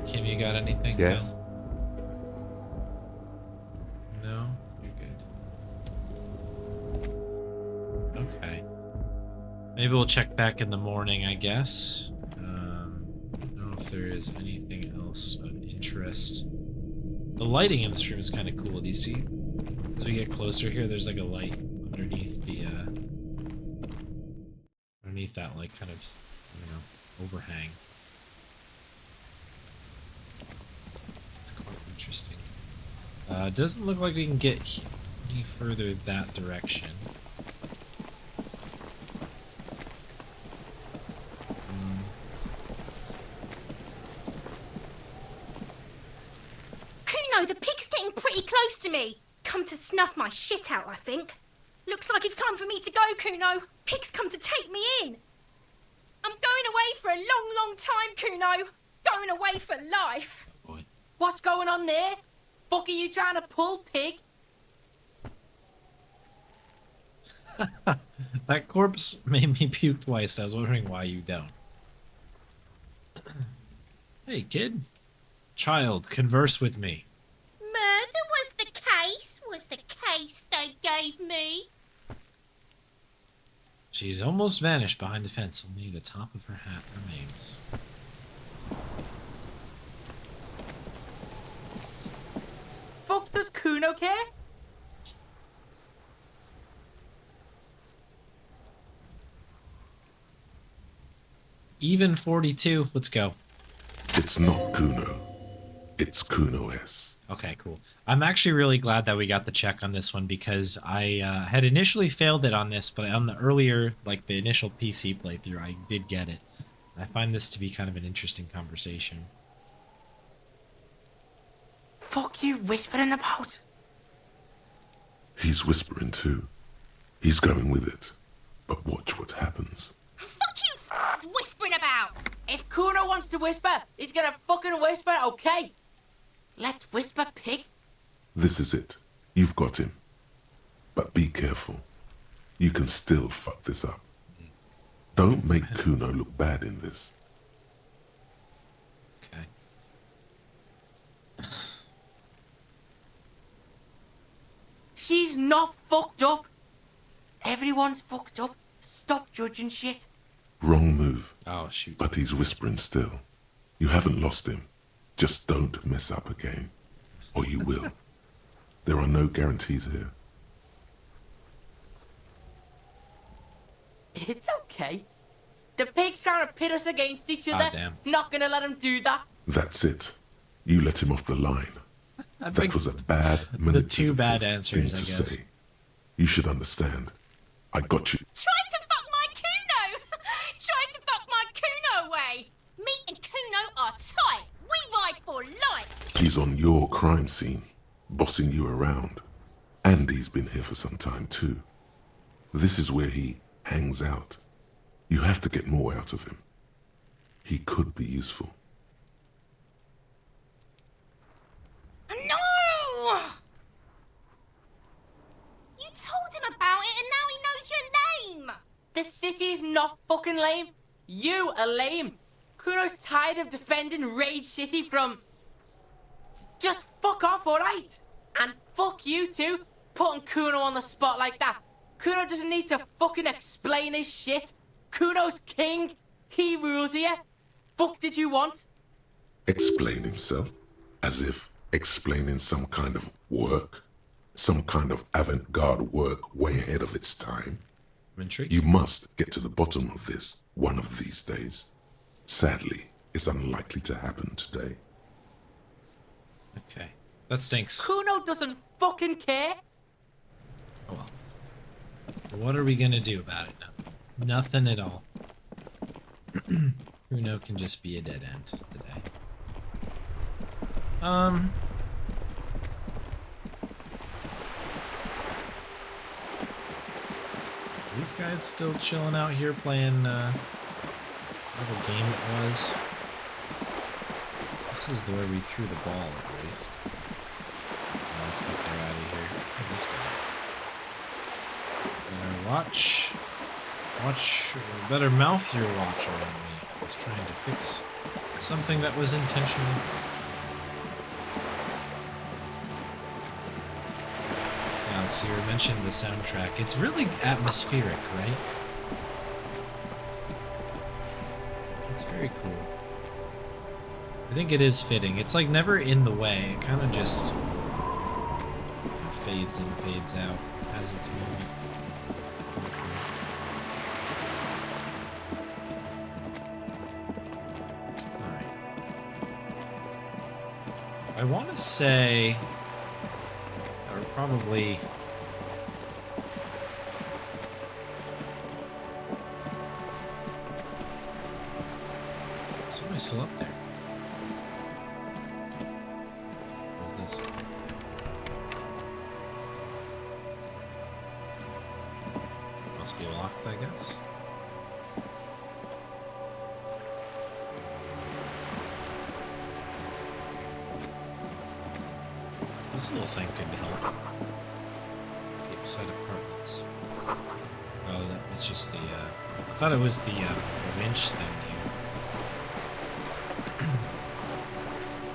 Kim, you got anything? Yes. No? You're good. Okay. Maybe we'll check back in the morning, I guess. I don't know if there is anything else of interest. The lighting in this room is kind of cool. Do you see? As we get closer here, there's like a light underneath the, underneath that, like, kind of, you know, overhang. Interesting. Doesn't look like we can get any further that direction. Kuno, the pig's getting pretty close to me. Come to snuff my shit out, I think. Looks like it's time for me to go, Kuno. Pig's come to take me in. I'm going away for a long, long time, Kuno. Going away for life. What's going on there? Fuck are you trying to pull, pig? That corpse made me puke twice. I was wondering why you don't. Hey, kid. Child, converse with me. Murder was the case they gave me. She's almost vanished behind the fence. Only the top of her hat remains. Fuck does Kuno care? Even 42. Let's go. It's not Kuno. It's Kuno-S. Okay, cool. I'm actually really glad that we got the check on this one because I had initially failed it on this, but on the earlier, like the initial PC playthrough, I did get it. I find this to be kind of an interesting conversation. Fuck you whispering about? He's whispering too. He's going with it. But watch what happens. Fuck you f***ers whispering about! If Kuno wants to whisper, he's gonna fucking whisper, okay? Let's whisper, pig. This is it. You've got him. But be careful. You can still fuck this up. Don't make Kuno look bad in this. Okay. She's not fucked up. Everyone's fucked up. Stop judging shit. Wrong move. Oh, shoot. But he's whispering still. You haven't lost him. Just don't mess up again. Or you will. There are no guarantees here. It's okay. The pig's trying to pit us against each other. Damn. Not gonna let him do that. That's it. You let him off the line. That was a bad, the two bad thing answers, I to guess. say. You should understand. I got you. Trying to fuck my Kuno! Trying to fuck my Kuno away! Me and Kuno are tight. We ride for life. He's on your crime scene, bossing you around. And he's been here for some time too. This is where he hangs out. You have to get more out of him. He could be useful. No! You told him about it and now he knows you're lame! The city's not fucking lame. You are lame. Kuno's tired of defending Rage City from... Just fuck off, alright? And fuck you too, putting Kuno on the spot like that. Kuno doesn't need to fucking explain his shit. Kuno's king. He rules here. Fuck did you want? Explain himself? As if explaining some kind of work? Some kind of avant-garde work way ahead of its time? I'm intrigued. You must get to the bottom of this one of these days. Sadly, it's unlikely to happen today. Okay. That stinks. Kuno doesn't fucking care. Oh well. What are we gonna do about it now? Nothing at all. Kuno can just be a dead end today. These guys still chilling out here playing whatever game it was. This is the way we threw the ball, at least. Looks like they're out of here. Who's this guy? Watch, better mouth your watch around me. I was trying to fix something that was intentional. Alex, you mentioned the soundtrack. It's really atmospheric, right? It's very cool. I think it is fitting. It's like never in the way. It kind of just fades in, fades out as it's moving. Alright. I want to say that we're probably... Somebody's still up there. What is this? Must be locked, I guess. This little thing could help. Upside apartments. Oh, that was just the, I thought it was the winch thing here.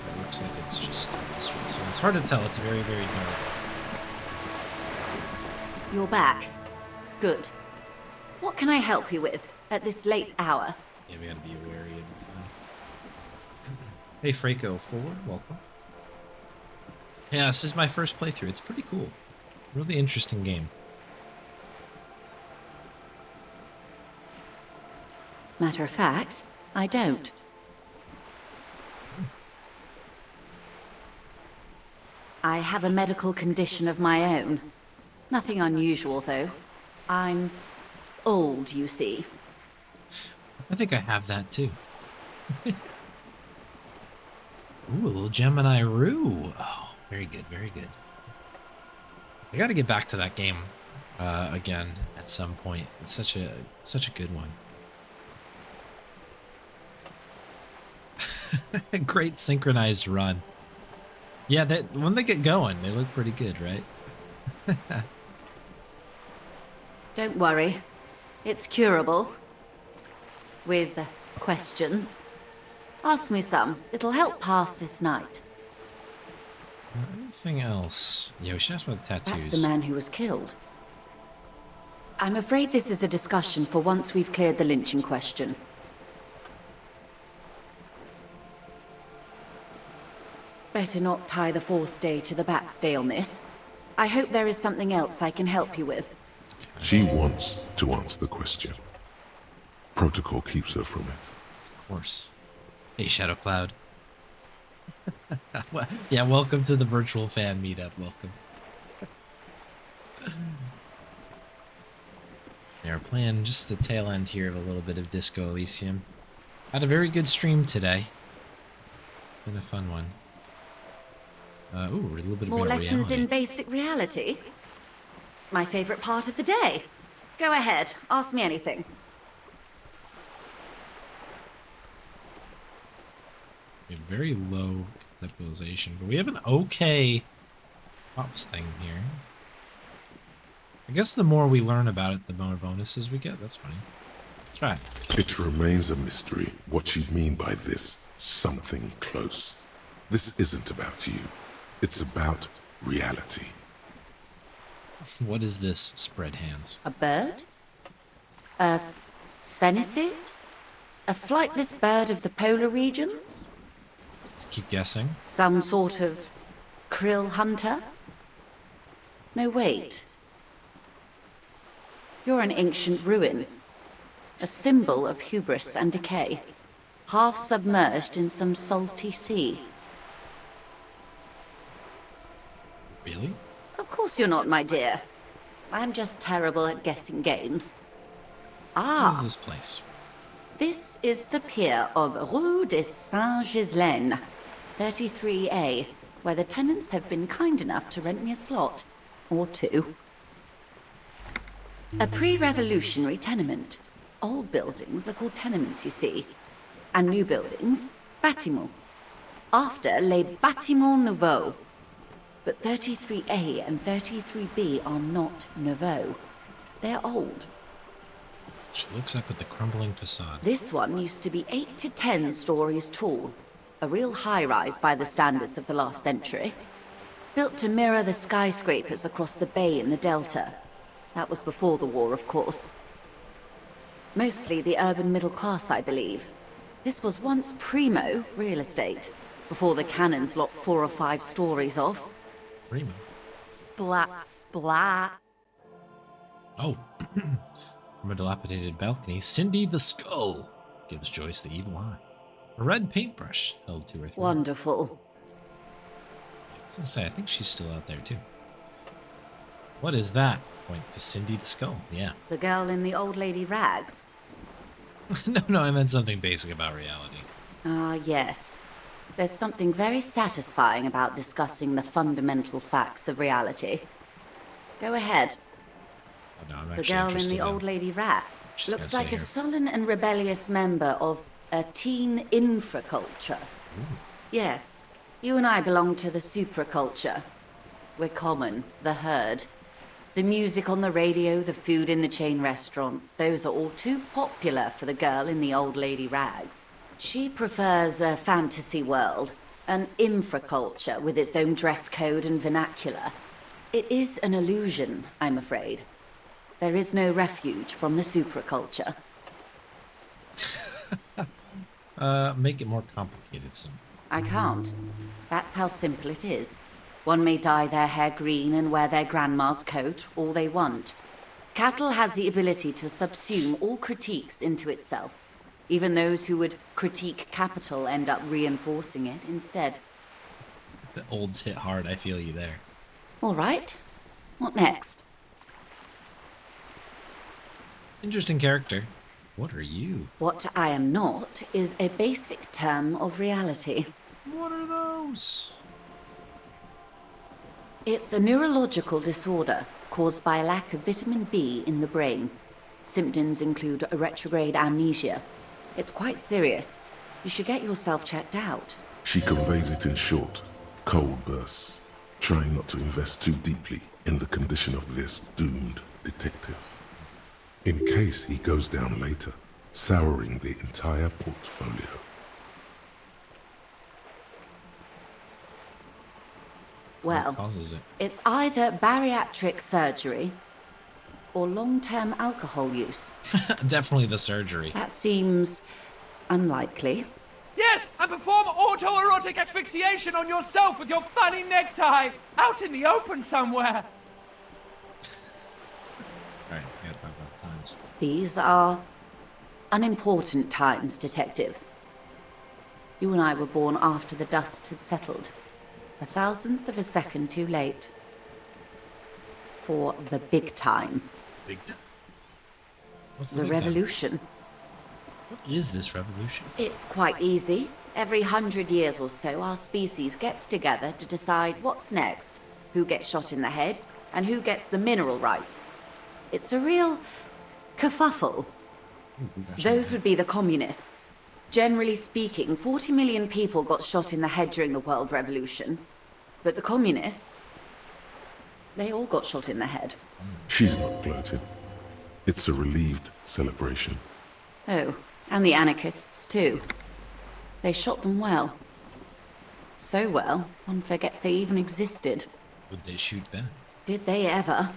It looks like it's just street, so it's hard to tell. It's very, very dark. You're back. Good. What can I help you with at this late hour? Yeah, we gotta be wary of the time. Hey, Freako4, welcome. Yeah, this is my first playthrough. It's pretty cool. Really interesting game. Matter of fact, I don't. I have a medical condition of my own. Nothing unusual, though. I'm old, you see. I think I have that too. Ooh, a little Gemini Roo. Oh, very good, very good. I gotta get back to that game. again at some point. It's such a good one. Great synchronized run. Yeah, when they get going, they look pretty good, right? Don't worry. It's curable. With questions. Ask me some. It'll help pass this night. Anything else? Yeah, we should ask about the tattoos. That's the man who was killed. I'm afraid this is a discussion for once we've cleared the lynching question. Better not tie the forestay to the backstay on this. I hope there is something else I can help you with. She wants to answer the question. Protocol keeps her from it. Of course. Hey, Shadow Cloud. Yeah, welcome to the virtual fan meetup. Welcome. We're playing just the tail end here of a little bit of Disco Elysium. Had a very good stream today. It's been a fun one. Ooh, a little bit More about lessons reality. in basic reality? My favorite part of the day. Go ahead, ask me anything. We have very low conceptualization, but we have an okay ops thing here. I guess the more we learn about it, the more bonuses we get. That's funny. Let's try it. It remains a mystery what you mean by this something close. This isn't about you. It's about reality. What is this? Spread hands. A bird? A sphenicid? A flightless bird of the polar regions? Keep guessing. Some sort of krill hunter? No, wait. You're an ancient ruin. A symbol of hubris and decay. Half submerged in some salty sea. Really? Of course you're not, my dear. I'm just terrible at guessing games. What is this place? This is the pier of Rue des Saint-Ghislaine, 33A, where the tenants have been kind enough to rent me a slot. Or two. A pre-revolutionary tenement. Old buildings are called tenements, you see. And new buildings, bâtiments. After, les bâtiments nouveaux. But 33A and 33B are not nouveau. They're old. She looks up at the crumbling facade. This one used to be 8 to 10 stories tall. A real high-rise by the standards of the last century. Built to mirror the skyscrapers across the bay in the Delta. That was before the war, of course. Mostly the urban middle class, I believe. This was once primo real estate, before the cannons lopped 4 or 5 stories off. Primo? Splat, splat. Oh. From a dilapidated balcony, Cindy the Skull gives Joyce the evil eye. A red paintbrush held to her throat. Wonderful. I was gonna say, I think she's still out there too. What is that? Point to Cindy the Skull. Yeah. The girl in the old lady rags. No, I meant something basic about reality. Ah, yes. There's something very satisfying about discussing the fundamental facts of reality. Go ahead. Oh, no, I'm The actually girl in interested the old lady rat She's looks gonna like say a here. sullen and rebellious member of a teen infraculture. Yes, you and I belong to the supraculture. We're common, the herd. The music on the radio, the food in the chain restaurant, those are all too popular for the girl in the old lady rags. She prefers a fantasy world, an infraculture with its own dress code and vernacular. It is an illusion, I'm afraid. There is no refuge from the supraculture. Make it more complicated, some. I can't. That's how simple it is. One may dye their hair green and wear their grandma's coat all they want. Capital has the ability to subsume all critiques into itself. Even those who would critique capital end up reinforcing it instead. The olds hit hard, I feel you there. All right. What next? Interesting character. What are you? What I am not is a basic term of reality. What are those? It's a neurological disorder caused by a lack of vitamin B in the brain. Symptoms include a retrograde amnesia. It's quite serious. You should get yourself checked out. She conveys it in short, cold bursts, trying not to invest too deeply in the condition of this doomed detective. In case he goes down later, souring the entire portfolio. Well, What causes it? it's either bariatric surgery or long-term alcohol use. Definitely the surgery. That seems unlikely. Yes, and perform autoerotic asphyxiation on yourself with your funny necktie out in the open somewhere. Alright, we gotta talk about times. These are unimportant times, Detective. You and I were born after the dust had settled. 1,000th of a second too late. For the big time. Big time? What's The big time? revolution. What is this revolution? It's quite easy. Every 100 years or so, our species gets together to decide what's next, who gets shot in the head, and who gets the mineral rights. It's a real kerfuffle. Those would be the communists. Generally speaking, 40 million people got shot in the head during the World Revolution. But the communists, they all got shot in the head. She's not gloating. It's a relieved celebration. Oh, and the anarchists too. They shot them well. So well, one forgets they even existed. Would they shoot back? Did they ever?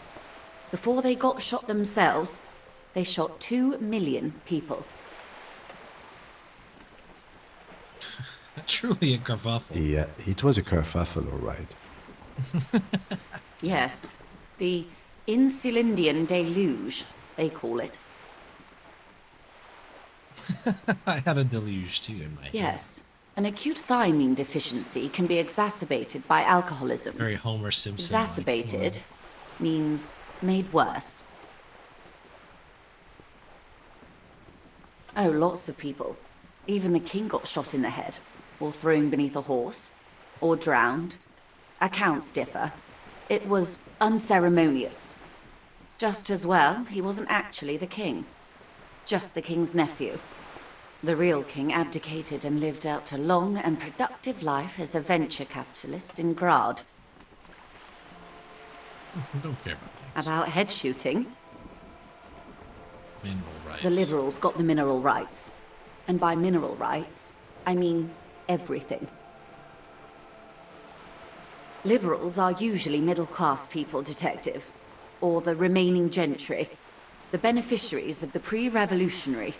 Before they got shot themselves, they shot 2 million people. Truly a kerfuffle. Yeah, it was a kerfuffle, all right. Yes, the Insulindian deluge, they call it. I had a deluge too in my head. Yes, an acute thiamine deficiency can be exacerbated by alcoholism. Very Homer Simpson. Exacerbated means made worse. Oh, lots of people. Even the king got shot in the head, or thrown beneath a horse, or drowned. Accounts differ. It was unceremonious. Just as well, he wasn't actually the king. Just the king's nephew. The real king abdicated and lived out a long and productive life as a venture capitalist in Grad. Don't care about that. About head shooting, Mineral rights. the liberals got the mineral rights. And by mineral rights, I mean everything. Liberals are usually middle-class people, Detective, or the remaining gentry, the beneficiaries of the pre-revolutionary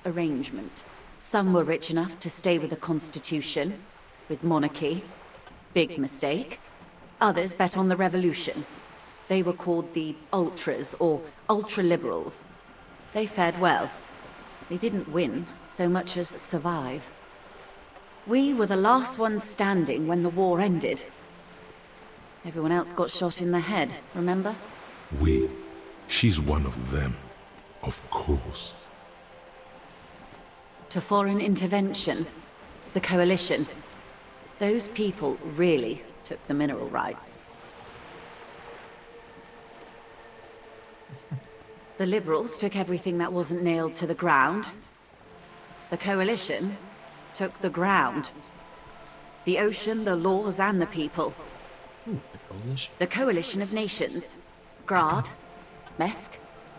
arrangement. Some were rich enough to stay with the Constitution, with monarchy. Big mistake. Others bet on the revolution. They were called the ultras, or ultra-liberals. They fared well. They didn't win so much as survive. We were the last ones standing when the war ended. Everyone else got shot in the head, remember? We. She's one of them. Of course. To foreign intervention, the coalition. Those people really took the mineral rights. The liberals took everything that wasn't nailed to the ground. The coalition took the ground. The ocean, the laws, and the people. Ooh, the coalition. The coalition of nations. Grad, Mesk,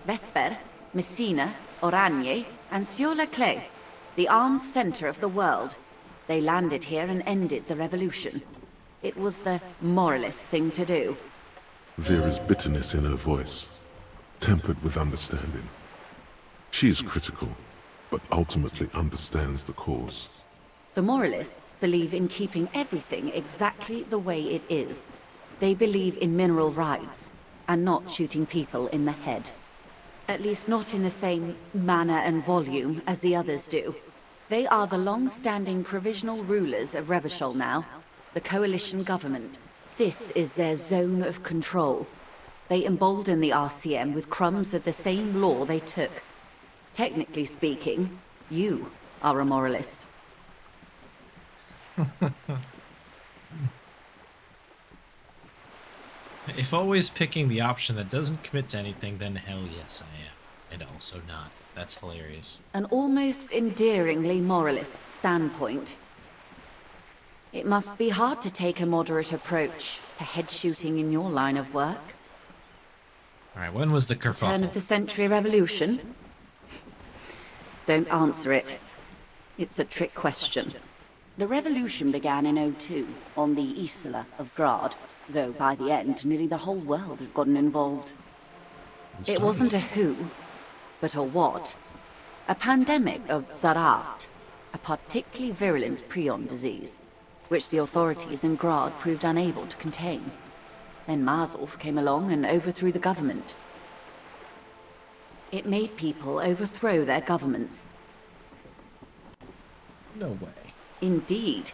Vesper, Messina, Oranje, and Sur-la-Clay. The armed center of the world. They landed here and ended the revolution. It was the moralist thing to do. There is bitterness in her voice, tempered with understanding. She is critical, but ultimately understands the cause. The moralists believe in keeping everything exactly the way it is. They believe in mineral rights, and not shooting people in the head. At least not in the same manner and volume as the others do. They are the long-standing provisional rulers of Revachol now, the coalition government. This is their zone of control. They embolden the RCM with crumbs of the same law they took. Technically speaking, you are a moralist. If always picking the option that doesn't commit to anything, then hell yes I am. And also not. That's hilarious. An almost endearingly moralist standpoint. It must be hard to take a moderate approach to head shooting in your line of work. Alright, when was the Turn kerfuffle? of the century revolution? Don't answer it. It's a trick question. The revolution began in '02 on the Isla of Grad, though by the end, nearly the whole world had gotten involved. It wasn't a who, but a what. A pandemic of Zarat, a particularly virulent prion disease, which the authorities in Grad proved unable to contain. Then Marzolf came along and overthrew the government. It made people overthrow their governments. No way. Indeed.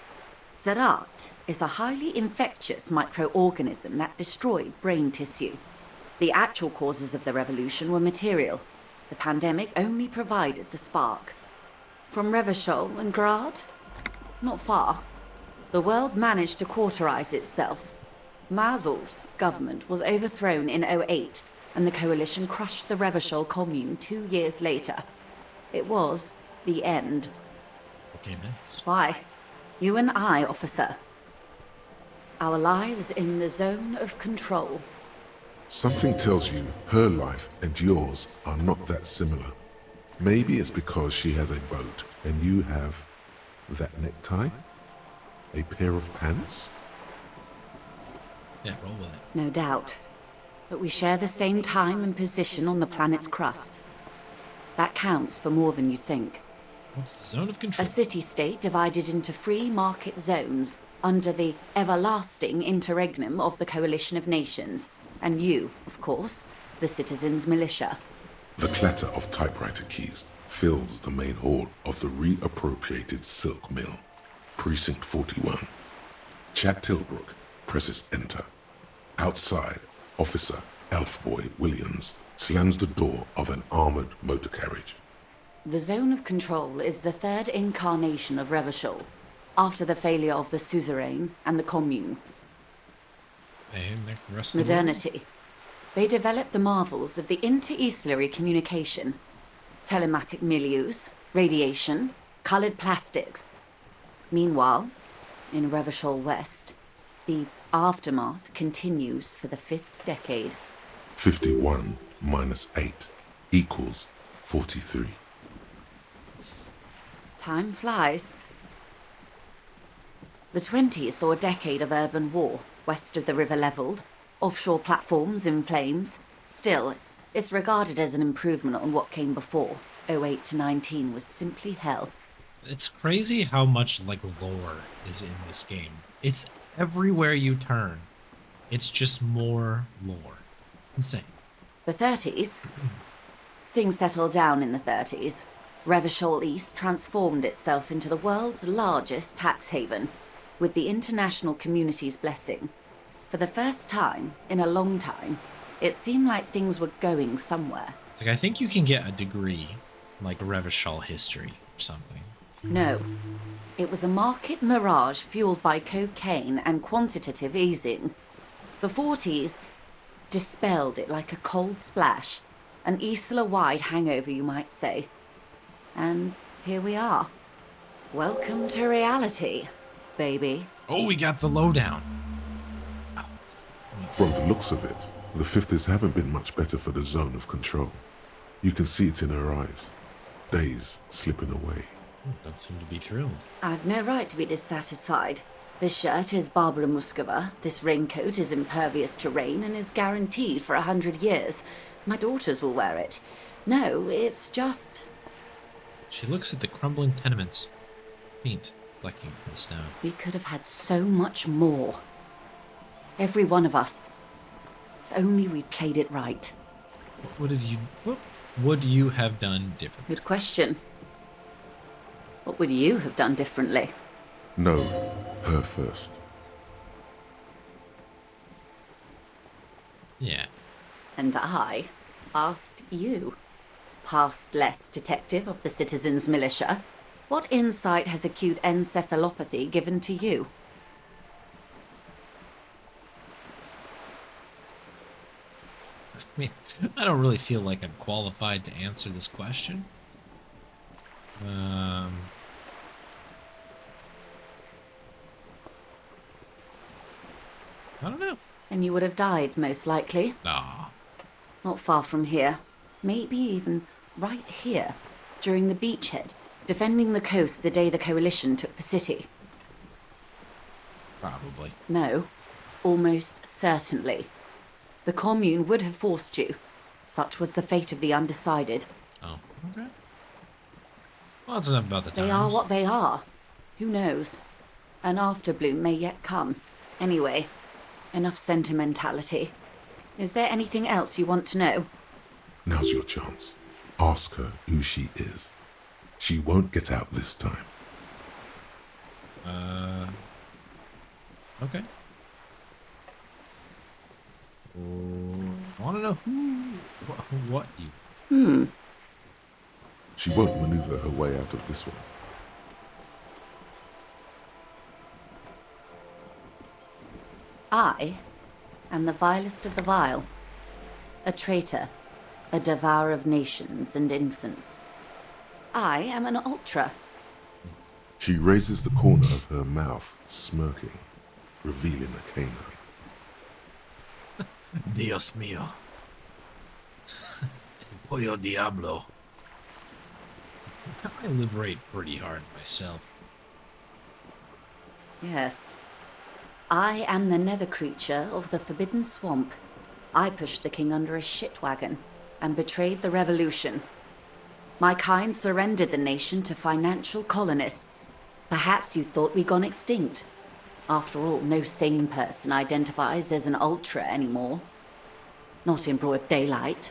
Zarat is a highly infectious microorganism that destroyed brain tissue. The actual causes of the revolution were material. The pandemic only provided the spark. From Revachol and Grad? Not far. The world managed to cauterize itself. Marzolf's government was overthrown in '08, and the coalition crushed the Revachol commune 2 years later. It was the end. What came next? Why? You and I, officer. Our lives in the zone of control. Something tells you her life and yours are not that similar. Maybe it's because she has a boat and you have that necktie? A pair of pants? Yeah, roll with it. No doubt. But we share the same time and position on the planet's crust. That counts for more than you think. What's the zone of A control? city-state divided into free market zones under the everlasting interregnum of the Coalition of Nations. And you, of course, the citizens' militia. The clatter of typewriter keys fills the main hall of the reappropriated silk mill. Precinct 41. Chad Tilbrook presses enter. Outside, Officer Elfboy Williams slams the door of an armored motor carriage. The zone of control is the third incarnation of Revachol, after the failure of the suzerain and the commune. And the rest of the Modernity. They developed the marvels of the inter-Islary communication. Telematic milieus, radiation, colored plastics. Meanwhile, in Revachol West, the aftermath continues for the 5th decade. 51 minus 8 equals 43. Time flies. The 20s saw a decade of urban war, west of the river leveled, offshore platforms in flames. Still, it's regarded as an improvement on what came before. '08 to '19 was simply hell. It's crazy how much, like, lore is in this game. It's everywhere you turn. It's just more lore. Insane. The 30s? Things settled down in the 30s. Revachol East transformed itself into the world's largest tax haven, with the international community's blessing. For the first time in a long time, it seemed like things were going somewhere. Like, I think you can get a degree, like Revachol history or something. No. It was a market mirage fueled by cocaine and quantitative easing. The 40s dispelled it like a cold splash, an Isla-wide hangover, you might say. And here we are. Welcome to reality, baby. Oh, we got the lowdown. From the looks of it, the 50s haven't been much better for the zone of control. You can see it in her eyes. Days slipping away. Don't seem to be thrilled. I've no right to be dissatisfied. This shirt is Barbara Muscova, this raincoat is impervious to rain and is guaranteed for 100 years. My daughters will wear it. No, it's just... She looks at the crumbling tenements. Paint flecking the snow. We could have had so much more. Every one of us. If only we'd played it right. What would you have done differently? Good question. What would you have done differently? No, her first. Yeah. And I asked you, past-less detective of the Citizens Militia, what insight has acute encephalopathy given to you? mean, I don't really feel like I'm qualified to answer this question. I don't know. And you would have died, most likely. Nah. Not far from here. Maybe even right here, during the beachhead, defending the coast the day the Coalition took the city. Probably. No, almost certainly. The Commune would have forced you. Such was the fate of the undecided. Oh, okay. Well, that's enough about the times. They are what they are. Who knows? An afterbloom may yet come. Anyway, enough sentimentality. Is there anything else you want to know? Now's your chance. Ask her who she is. She won't get out this time. Okay. I want to know what you... She won't maneuver her way out of this one. I am the vilest of the vile. A traitor. A devourer of nations and infants. I am an ultra. She raises the corner of her mouth, smirking, revealing a canine. Dios mío. Pollo Diablo. I liberate pretty hard myself. Yes. I am the nether creature of the Forbidden Swamp. I pushed the king under a shit wagon and betrayed the revolution. My kind surrendered the nation to financial colonists. Perhaps you thought we'd gone extinct. After all, no sane person identifies as an ultra anymore. Not in broad daylight.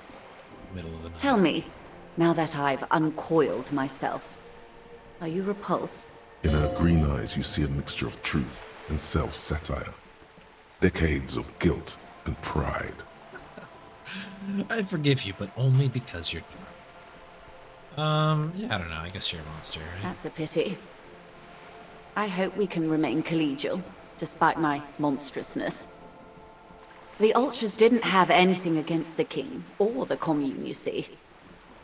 Middle of the night. Tell me, now that I've uncoiled myself, are you repulsed? In her green eyes, you see a mixture of truth and self-satire. Decades of guilt and pride. I forgive you, but only because you're drunk. Yeah, I don't know. I guess you're a monster, right? That's a pity. I hope we can remain collegial, despite my monstrousness. The Ultras didn't have anything against the king, or the Commune, you see.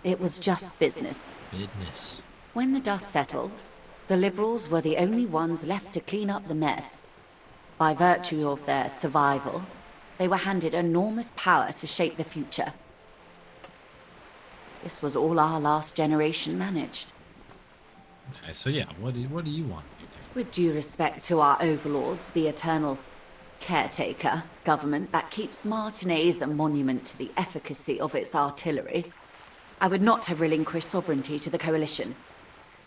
It was just business. Business. When the dust settled, the Liberals were the only ones left to clean up the mess. By virtue of their survival, they were handed enormous power to shape the future. This was all our last generation managed. Okay, so yeah, what do you want to do different? With due respect to our overlords, the eternal caretaker government that keeps Martinez a monument to the efficacy of its artillery, I would not have relinquished sovereignty to the Coalition.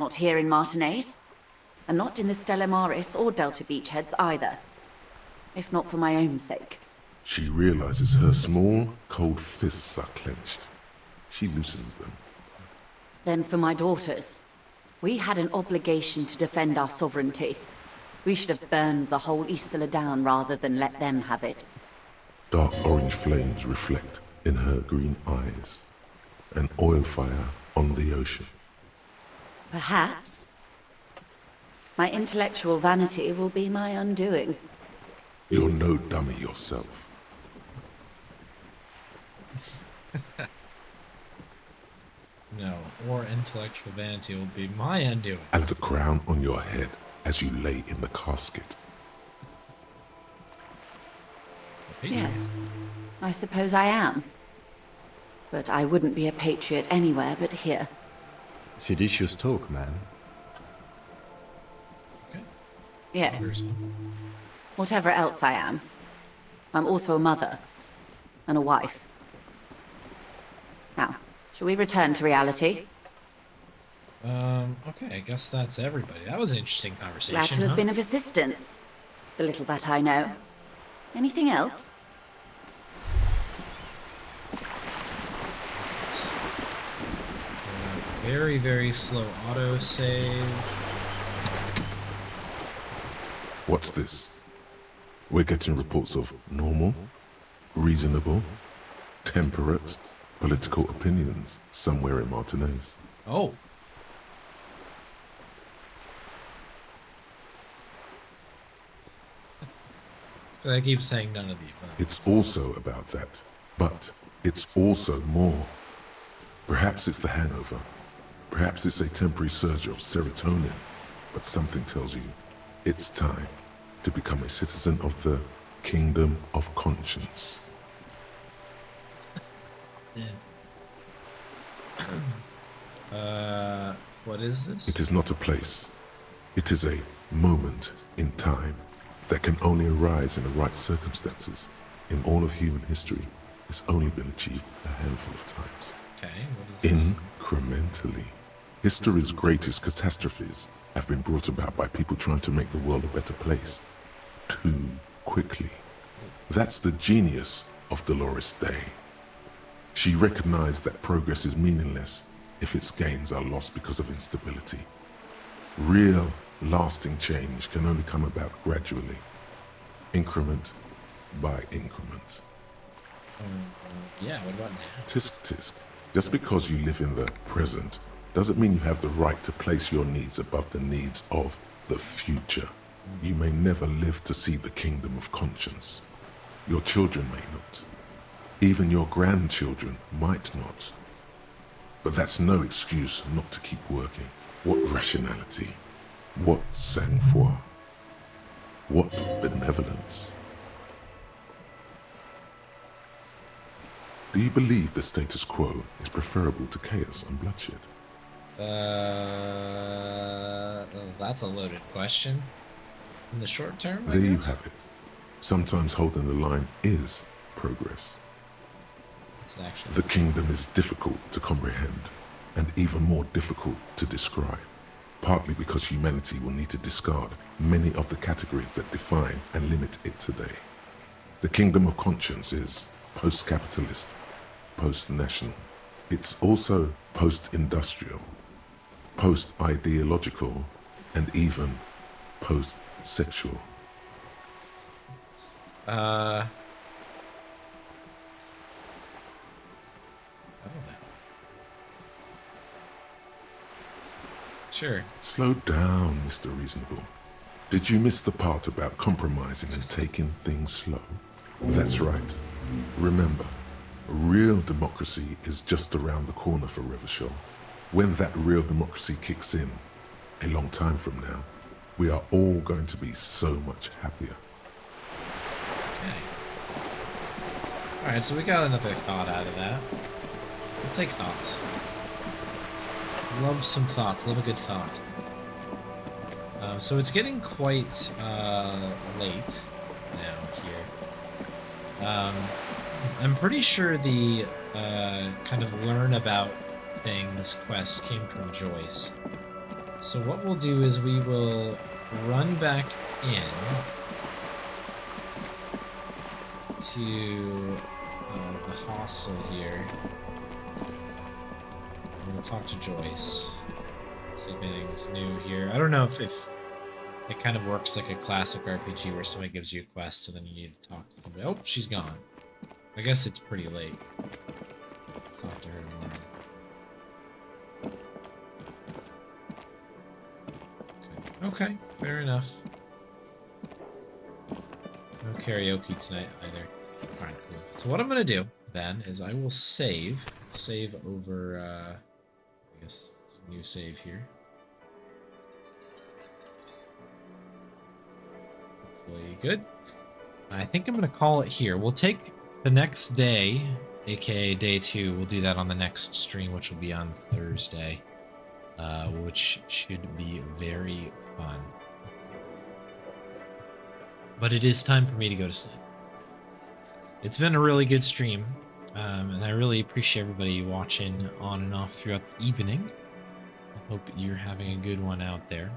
Not here in Martinez, and not in the Stella Maris or Delta Beachheads either. If not for my own sake. She realizes her small, cold fists are clenched. She loosens them. Then for my daughters. We had an obligation to defend our sovereignty. We should have burned the whole Isola down rather than let them have it. Dark orange flames reflect in her green eyes. An oil fire on the ocean. Perhaps. My intellectual vanity will be my undoing. You're no dummy yourself. No, or intellectual vanity will be my undoing. And the crown on your head as you lay in the casket. Yes, I suppose I am. But I wouldn't be a patriot anywhere but here. Seditious talk, man. Okay. Yes. Whatever else I am, I'm also a mother and a wife. Now, shall we return to reality? Okay, I guess that's everybody. That was an interesting conversation, Glad to have been of assistance. The little that I know. Anything else? Very, very slow autosave. What's this? We're getting reports of normal, reasonable, temperate, political opinions somewhere in Martinez. Oh. I keep saying none of the above. It's also about that, but it's also more. Perhaps it's the hangover. Perhaps it's a temporary surge of serotonin. But something tells you it's time to become a citizen of the Kingdom of Conscience. What is this? It is not a place. It is a moment in time that can only arise in the right circumstances. In all of human history, it's only been achieved a handful of times. Okay, what is this? Incrementally. History's greatest catastrophes have been brought about by people trying to make the world a better place. Too quickly. That's the genius of Dolores Day. She recognized that progress is meaningless if its gains are lost because of instability. Real, lasting change can only come about gradually, increment by increment. Yeah, what about now? Tisk tisk. Just because you live in the present doesn't mean you have the right to place your needs above the needs of the future. You may never live to see the Kingdom of Conscience. Your children may not. Even your grandchildren might not. But that's no excuse not to keep working. What rationality? What sang-froid? What benevolence? Do you believe the status quo is preferable to chaos and bloodshed? That's a loaded question. In the short term, I There you guess? have it. Sometimes holding the line is progress. It's actually The kingdom is difficult to comprehend and even more difficult to describe, partly because humanity will need to discard many of the categories that define and limit it today. The Kingdom of Conscience is post-capitalist, post-national. It's also post-industrial, post-ideological, and even post-sexual. I don't know. Sure. Slow down, Mr. Reasonable. Did you miss the part about compromising and taking things slow? That's right. Remember, real democracy is just around the corner for Revachol. When that real democracy kicks in, a long time from now, we are all going to be so much happier. Okay. Alright, so we got another thought out of that. We'll take thoughts. Love some thoughts. Love a good thought. So it's getting quite late now here. I'm pretty sure the kind of learn about things quest came from Joyce. So what we'll do is we will run back in to the hostel here. And we'll talk to Joyce. See if anything's new here. I don't know if it kind of works like a classic RPG where somebody gives you a quest and then you need to talk to somebody. Oh, she's gone. I guess it's pretty late. Let's talk to her tomorrow. Okay, fair enough. No karaoke tonight either. Alright, cool. So what I'm gonna do then is I will save over I guess new save here. Hopefully good. I think I'm gonna call it here. We'll take the next day, aka day 2, we'll do that on the next stream, which will be on Thursday. Which should be very fun. But it is time for me to go to sleep. It's been a really good stream, and I really appreciate everybody watching on and off throughout the evening. I hope you're having a good one out there.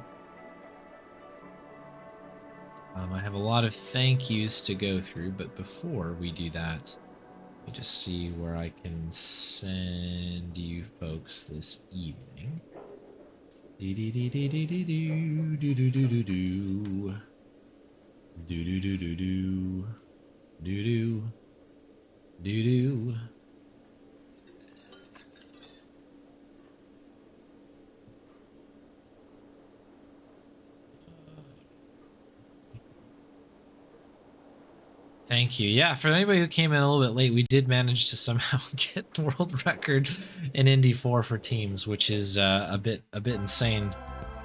I have a lot of thank yous to go through, but before we do that, let me just see where I can send you folks this evening. Do do do do do do do do do do do do do do do do do do do. Thank you. Yeah, for anybody who came in a little bit late, we did manage to somehow get world record in Indy 4 for teams, which is a bit insane.